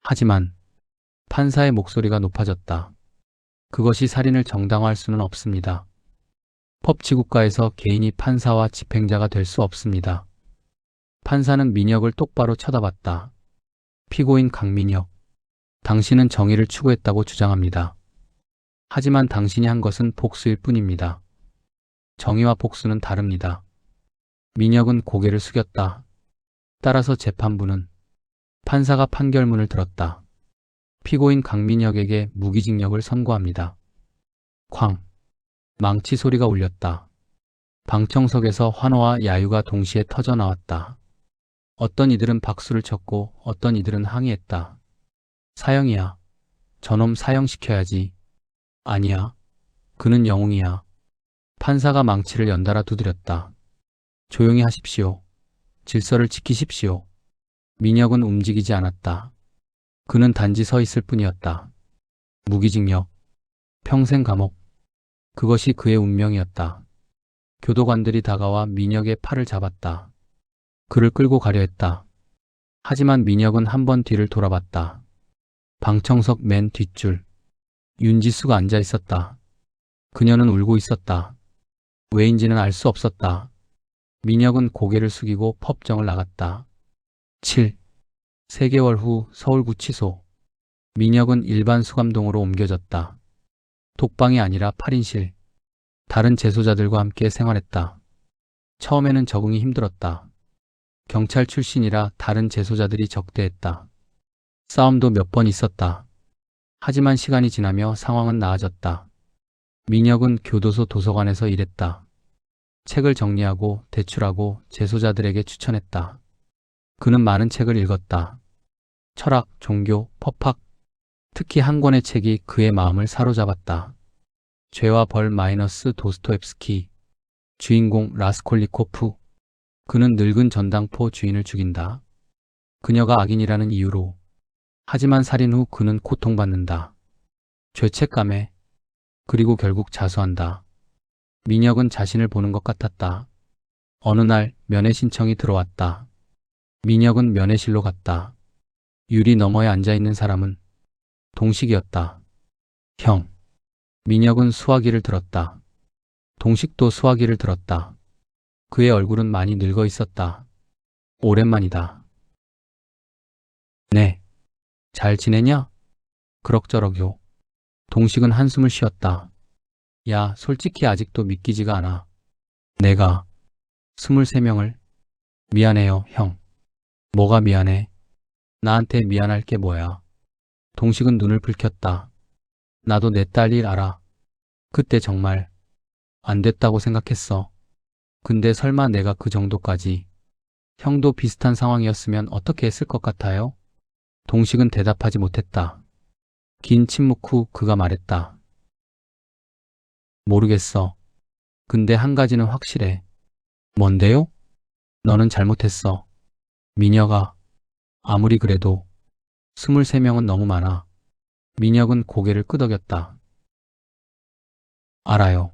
하지만 판사의 목소리가 높아졌다. 그것이 살인을 정당화할 수는 없습니다. 법치국가에서 개인이 판사와 집행자가 될 수 없습니다. 판사는 민혁을 똑바로 쳐다봤다. 피고인 강민혁, 당신은 정의를 추구했다고 주장합니다. 하지만 당신이 한 것은 복수일 뿐입니다. 정의와 복수는 다릅니다. 민혁은 고개를 숙였다. 따라서 재판부는 판사가 판결문을 들었다. 피고인 강민혁에게 무기징역을 선고합니다. 쾅! 망치 소리가 울렸다. 방청석에서 환호와 야유가 동시에 터져나왔다. 어떤 이들은 박수를 쳤고 어떤 이들은 항의했다. 사형이야. 저놈 사형시켜야지. 아니야. 그는 영웅이야. 판사가 망치를 연달아 두드렸다. 조용히 하십시오. 질서를 지키십시오. 민혁은 움직이지 않았다. 그는 단지 서 있을 뿐이었다. 무기징역, 평생 감옥. 그것이 그의 운명이었다. 교도관들이 다가와 민혁의 팔을 잡았다. 그를 끌고 가려 했다. 하지만 민혁은 한 번 뒤를 돌아봤다. 방청석 맨 뒷줄. 윤지수가 앉아 있었다. 그녀는 울고 있었다. 왜인지는 알 수 없었다. 민혁은 고개를 숙이고 법정을 나갔다. 7. 3개월 후 서울구치소. 민혁은 일반 수감동으로 옮겨졌다. 독방이 아니라 8인실. 다른 재소자들과 함께 생활했다. 처음에는 적응이 힘들었다. 경찰 출신이라 다른 재소자들이 적대했다. 싸움도 몇 번 있었다. 하지만 시간이 지나며 상황은 나아졌다. 민혁은 교도소 도서관에서 일했다. 책을 정리하고 대출하고 재소자들에게 추천했다. 그는 많은 책을 읽었다. 철학, 종교, 법학, 특히 한 권의 책이 그의 마음을 사로잡았다. 죄와 벌 마이너스 도스토옙스키. 주인공 라스콜리코프. 그는 늙은 전당포 주인을 죽인다. 그녀가 악인이라는 이유로. 하지만 살인 후 그는 고통받는다. 죄책감에. 그리고 결국 자수한다. 민혁은 자신을 보는 것 같았다. 어느 날 면회 신청이 들어왔다. 민혁은 면회실로 갔다. 유리 너머에 앉아있는 사람은 동식이었다. 형. 민혁은 수화기를 들었다. 동식도 수화기를 들었다. 그의 얼굴은 많이 늙어 있었다. 오랜만이다. 네. 잘 지내냐? 그럭저럭요. 동식은 한숨을 쉬었다. 야, 솔직히 아직도 믿기지가 않아. 내가 23명을? 미안해요, 형. 뭐가 미안해? 나한테 미안할 게 뭐야? 동식은 눈을 붉혔다. 나도 내 딸 일 알아. 그때 정말 안 됐다고 생각했어. 근데 설마 내가 그 정도까지. 형도 비슷한 상황이었으면 어떻게 했을 것 같아요? 동식은 대답하지 못했다. 긴 침묵 후 그가 말했다. 모르겠어. 근데 한 가지는 확실해. 뭔데요? 너는 잘못했어. 민혁아. 아무리 그래도 23명은 너무 많아. 민혁은 고개를 끄덕였다. 알아요.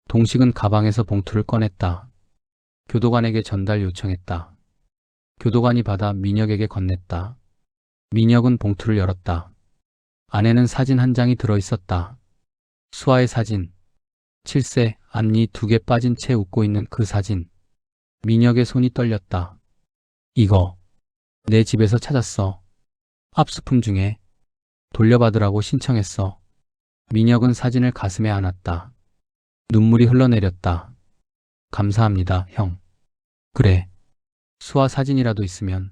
동식은 가방에서 봉투를 꺼냈다. 교도관에게 전달 요청했다. 교도관이 받아 민혁에게 건넸다. 민혁은 봉투를 열었다. 안에는 사진 한 장이 들어있었다. 수아의 사진. 7세, 앞니 2개 빠진 채 웃고 있는 그 사진. 민혁의 손이 떨렸다. 이거 내 집에서 찾았어. 압수품 중에 돌려받으라고 신청했어. 민혁은 사진을 가슴에 안았다. 눈물이 흘러내렸다. 감사합니다, 형. 그래. 수아 사진이라도 있으면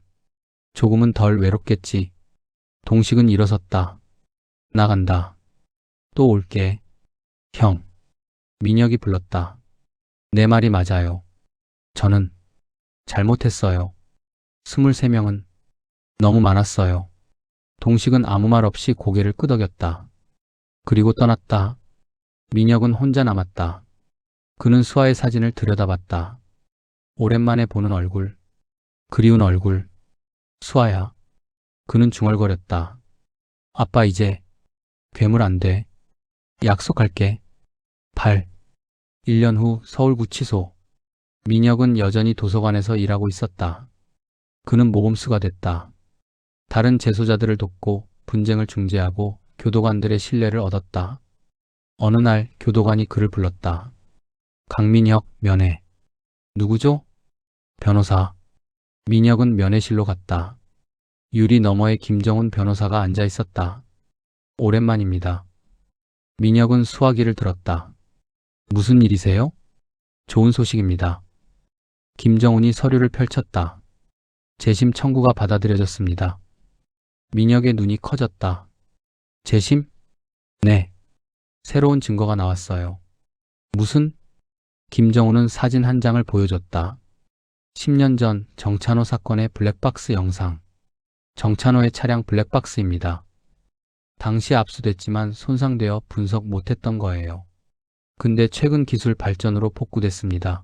조금은 덜 외롭겠지. 동식은 일어섰다. 나간다. 또 올게. 형. 민혁이 불렀다. 내 말이 맞아요. 저는 잘못했어요. 23명은 너무 많았어요. 동식은 아무 말 없이 고개를 끄덕였다. 그리고 떠났다. 민혁은 혼자 남았다. 그는 수아의 사진을 들여다봤다. 오랜만에 보는 얼굴. 그리운 얼굴. 수아야. 그는 중얼거렸다. 아빠 이제 괴물 안 돼. 약속할게. 8. 1년 후 서울구치소. 민혁은 여전히 도서관에서 일하고 있었다. 그는 모범수가 됐다. 다른 재소자들을 돕고 분쟁을 중재하고 교도관들의 신뢰를 얻었다. 어느 날 교도관이 그를 불렀다. 강민혁, 면회. 누구죠? 변호사. 민혁은 면회실로 갔다. 유리 너머에 김정훈 변호사가 앉아 있었다. 오랜만입니다. 민혁은 수화기를 들었다. 무슨 일이세요? 좋은 소식입니다. 김정훈이 서류를 펼쳤다. 재심 청구가 받아들여졌습니다. 민혁의 눈이 커졌다. 재심? 네. 새로운 증거가 나왔어요. 무슨? 김정훈은 사진 한 장을 보여줬다. 10년 전 정찬호 사건의 블랙박스 영상. 정찬호의 차량 블랙박스입니다. 당시 압수됐지만 손상되어 분석 못했던 거예요. 근데 최근 기술 발전으로 복구됐습니다.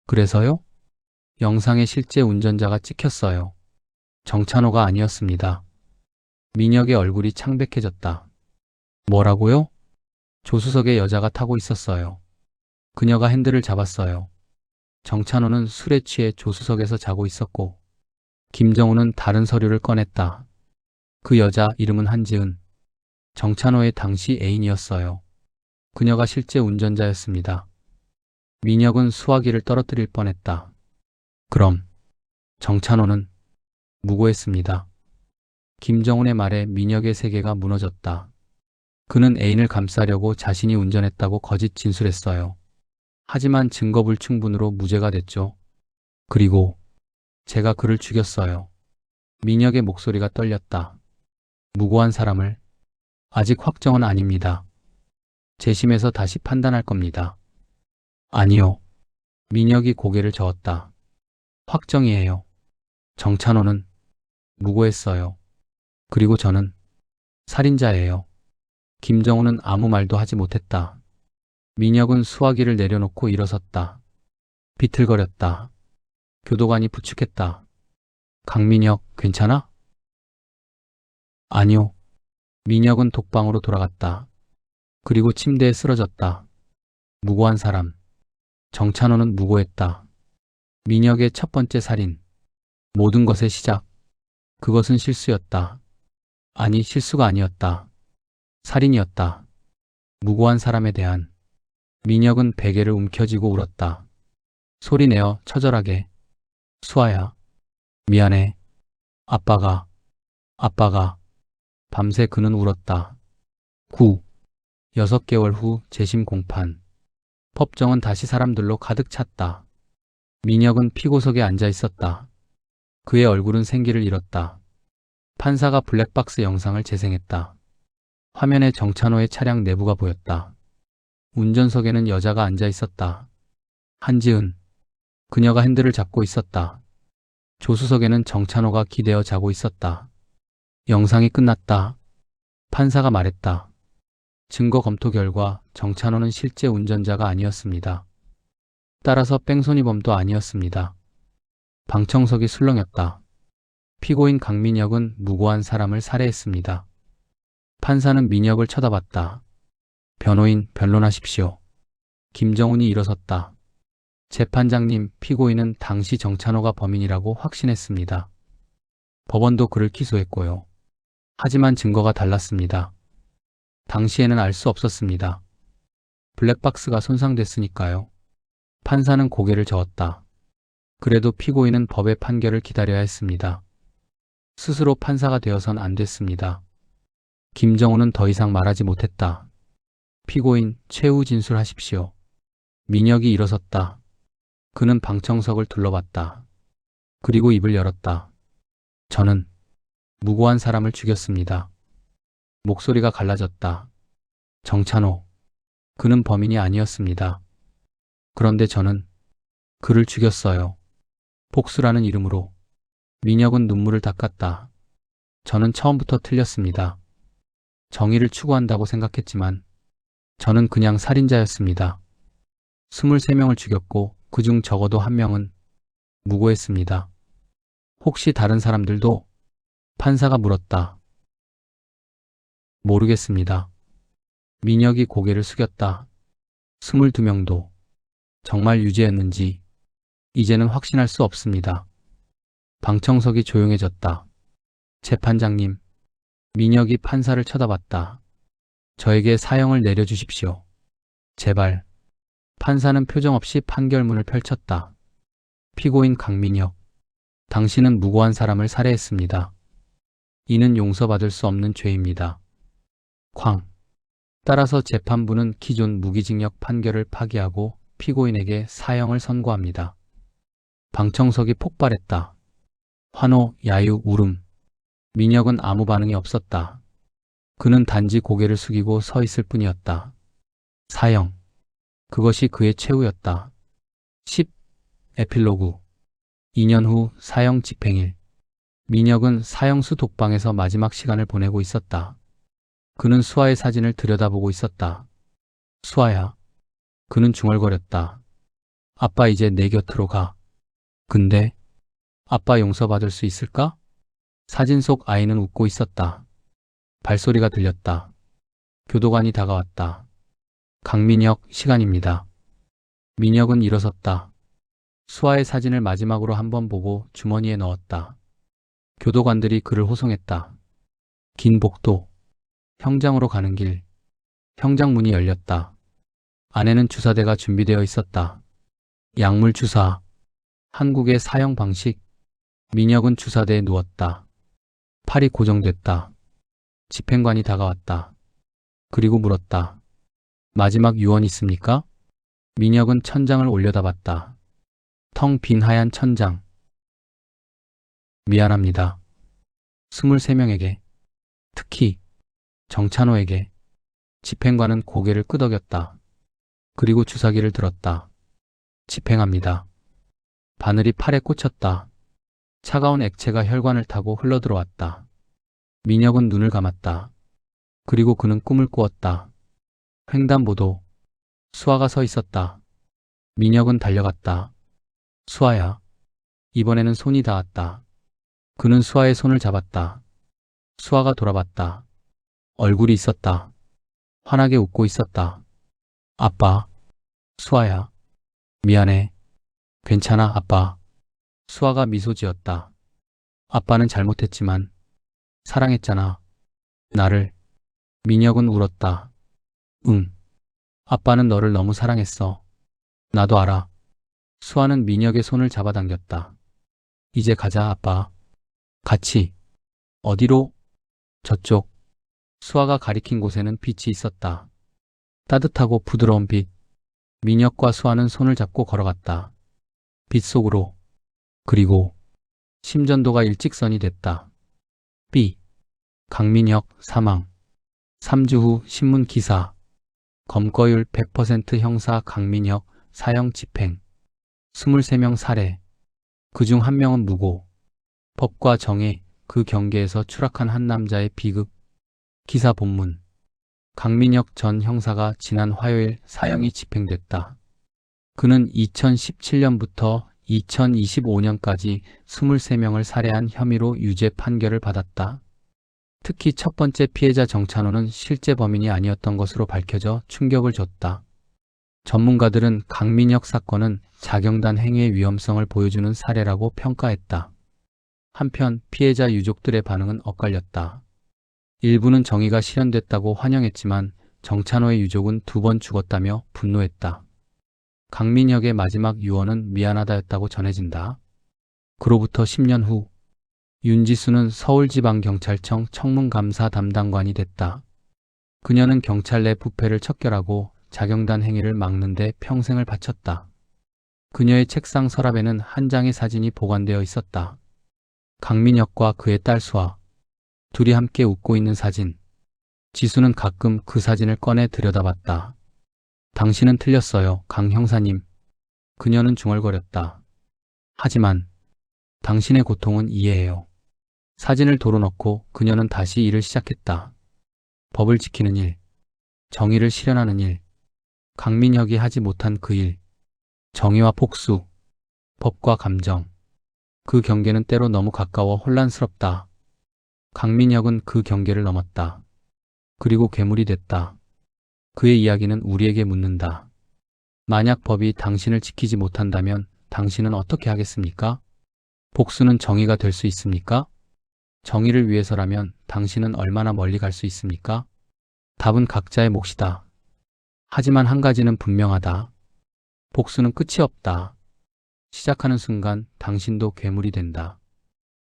그래서요? 영상에 실제 운전자가 찍혔어요. 정찬호가 아니었습니다. 민혁의 얼굴이 창백해졌다. 뭐라고요? 조수석에 여자가 타고 있었어요. 그녀가 핸들을 잡았어요. 정찬호는 술에 취해 조수석에서 자고 있었고, 김정훈은 다른 서류를 꺼냈다. 그 여자 이름은 한지은. 정찬호의 당시 애인이었어요. 그녀가 실제 운전자였습니다. 민혁은 수화기를 떨어뜨릴 뻔했다. 그럼 정찬호는 무고했습니다. 김정훈의 말에 민혁의 세계가 무너졌다. 그는 애인을 감싸려고 자신이 운전했다고 거짓 진술했어요. 하지만 증거 불충분으로 무죄가 됐죠. 그리고 제가 그를 죽였어요. 민혁의 목소리가 떨렸다. 무고한 사람을? 아직 확정은 아닙니다. 재심에서 다시 판단할 겁니다. 아니요. 민혁이 고개를 저었다. 확정이에요. 정찬호는 무고했어요. 그리고 저는 살인자예요. 김정훈은 아무 말도 하지 못했다. 민혁은 수화기를 내려놓고 일어섰다. 비틀거렸다. 교도관이 부축했다. 강민혁, 괜찮아? 아니요. 민혁은 독방으로 돌아갔다. 그리고 침대에 쓰러졌다. 무고한 사람. 정찬호는 무고했다. 민혁의 첫 번째 살인. 모든 것의 시작. 그것은 실수였다. 아니, 실수가 아니었다. 살인이었다. 무고한 사람에 대한. 민혁은 베개를 움켜쥐고 울었다. 소리내어 처절하게. 수아야. 미안해. 아빠가. 밤새 그는 울었다. 9. 6개월 후 재심 공판. 법정은 다시 사람들로 가득 찼다. 민혁은 피고석에 앉아 있었다. 그의 얼굴은 생기를 잃었다. 판사가 블랙박스 영상을 재생했다. 화면에 정찬호의 차량 내부가 보였다. 운전석에는 여자가 앉아 있었다. 한지은. 그녀가 핸들을 잡고 있었다. 조수석에는 정찬호가 기대어 자고 있었다. 영상이 끝났다. 판사가 말했다. 증거 검토 결과 정찬호는 실제 운전자가 아니었습니다. 따라서 뺑소니범도 아니었습니다. 방청석이 술렁였다. 피고인 강민혁은 무고한 사람을 살해했습니다. 판사는 민혁을 쳐다봤다. 변호인, 변론하십시오. 김정훈이 일어섰다. 재판장님, 피고인은 당시 정찬호가 범인이라고 확신했습니다. 법원도 그를 기소했고요. 하지만 증거가 달랐습니다. 당시에는 알 수 없었습니다. 블랙박스가 손상됐으니까요. 판사는 고개를 저었다. 그래도 피고인은 법의 판결을 기다려야 했습니다. 스스로 판사가 되어선 안 됐습니다. 김정훈은 더 이상 말하지 못했다. 피고인, 최후 진술하십시오. 민혁이 일어섰다. 그는 방청석을 둘러봤다. 그리고 입을 열었다. 저는 무고한 사람을 죽였습니다. 목소리가 갈라졌다. 정찬호. 그는 범인이 아니었습니다. 그런데 저는 그를 죽였어요. 복수라는 이름으로. 민혁은 눈물을 닦았다. 저는 처음부터 틀렸습니다. 정의를 추구한다고 생각했지만 저는 그냥 살인자였습니다. 23명을 죽였고 그중 적어도 1명은 무고했습니다. 혹시 다른 사람들도? 판사가 물었다. 모르겠습니다. 민혁이 고개를 숙였다. 22명도 정말 유죄였는지 이제는 확신할 수 없습니다. 방청석이 조용해졌다. 재판장님, 민혁이 판사를 쳐다봤다. 저에게 사형을 내려주십시오. 제발. 판사는 표정 없이 판결문을 펼쳤다. 피고인 강민혁, 당신은 무고한 사람을 살해했습니다. 이는 용서받을 수 없는 죄입니다. 쾅. 따라서 재판부는 기존 무기징역 판결을 파기하고 피고인에게 사형을 선고합니다. 방청석이 폭발했다. 환호, 야유, 울음. 민혁은 아무 반응이 없었다. 그는 단지 고개를 숙이고 서 있을 뿐이었다. 사형. 그것이 그의 최후였다. 10. 에필로그. 2년 후 사형 집행일. 민혁은 사형수 독방에서 마지막 시간을 보내고 있었다. 그는 수아의 사진을 들여다보고 있었다. 수아야. 그는 중얼거렸다. 아빠 이제 내 곁으로 가. 근데 아빠 용서받을 수 있을까? 사진 속 아이는 웃고 있었다. 발소리가 들렸다. 교도관이 다가왔다. 강민혁, 시간입니다. 민혁은 일어섰다. 수아의 사진을 마지막으로 한번 보고 주머니에 넣었다. 교도관들이 그를 호송했다. 긴 복도. 형장으로 가는 길. 형장 문이 열렸다. 안에는 주사대가 준비되어 있었다. 약물 주사. 한국의 사형 방식. 민혁은 주사대에 누웠다. 팔이 고정됐다. 집행관이 다가왔다. 그리고 물었다. 마지막 유언 있습니까? 민혁은 천장을 올려다봤다. 텅 빈 하얀 천장. 미안합니다. 23명에게, 특히 정찬호에게. 집행관은 고개를 끄덕였다. 그리고 주사기를 들었다. 집행합니다. 바늘이 팔에 꽂혔다. 차가운 액체가 혈관을 타고 흘러들어왔다. 민혁은 눈을 감았다. 그리고 그는 꿈을 꾸었다. 횡단보도. 수아가 서 있었다. 민혁은 달려갔다. 수아야. 이번에는 손이 닿았다. 그는 수아의 손을 잡았다. 수아가 돌아봤다. 얼굴이 있었다. 환하게 웃고 있었다. 아빠. 수아야. 미안해. 괜찮아, 아빠. 수아가 미소 지었다. 아빠는 잘못했지만 사랑했잖아. 나를. 민혁은 울었다. 응. 아빠는 너를 너무 사랑했어. 나도 알아. 수아는 민혁의 손을 잡아당겼다. 이제 가자, 아빠. 같이. 어디로? 저쪽. 수아가 가리킨 곳에는 빛이 있었다. 따뜻하고 부드러운 빛. 민혁과 수아는 손을 잡고 걸어갔다. 빛 속으로. 그리고 심전도가 일직선이 됐다. B. 강민혁 사망. 3주 후 신문 기사. 검거율 100% 형사 강민혁 사형 집행. 23명 살해. 그중 1명은 무고. 법과 정의, 그 경계에서 추락한 한 남자의 비극. 기사 본문. 강민혁 전 형사가 지난 화요일 사형이 집행됐다. 그는 2017년부터 2025년까지 23명을 살해한 혐의로 유죄 판결을 받았다. 특히 첫 번째 피해자 정찬호는 실제 범인이 아니었던 것으로 밝혀져 충격을 줬다. 전문가들은 강민혁 사건은 자경단 행위의 위험성을 보여주는 사례라고 평가했다. 한편 피해자 유족들의 반응은 엇갈렸다. 일부는 정의가 실현됐다고 환영했지만 정찬호의 유족은 2번 죽었다며 분노했다. 강민혁의 마지막 유언은 미안하다였다고 전해진다. 그로부터 10년 후 윤지수는 서울지방경찰청 청문감사 담당관이 됐다. 그녀는 경찰 내 부패를 척결하고 자경단 행위를 막는 데 평생을 바쳤다. 그녀의 책상 서랍에는 한 장의 사진이 보관되어 있었다. 강민혁과 그의 딸 수아. 둘이 함께 웃고 있는 사진. 지수는 가끔 그 사진을 꺼내 들여다봤다. 당신은 틀렸어요, 강 형사님. 그녀는 중얼거렸다. 하지만 당신의 고통은 이해해요. 사진을 도로 넣고 그녀는 다시 일을 시작했다. 법을 지키는 일, 정의를 실현하는 일, 강민혁이 하지 못한 그 일, 정의와 복수, 법과 감정. 그 경계는 때로 너무 가까워 혼란스럽다. 강민혁은 그 경계를 넘었다. 그리고 괴물이 됐다. 그의 이야기는 우리에게 묻는다. 만약 법이 당신을 지키지 못한다면 당신은 어떻게 하겠습니까? 복수는 정의가 될 수 있습니까? 정의를 위해서라면 당신은 얼마나 멀리 갈 수 있습니까? 답은 각자의 몫이다. 하지만 한 가지는 분명하다. 복수는 끝이 없다. 시작하는 순간 당신도 괴물이 된다.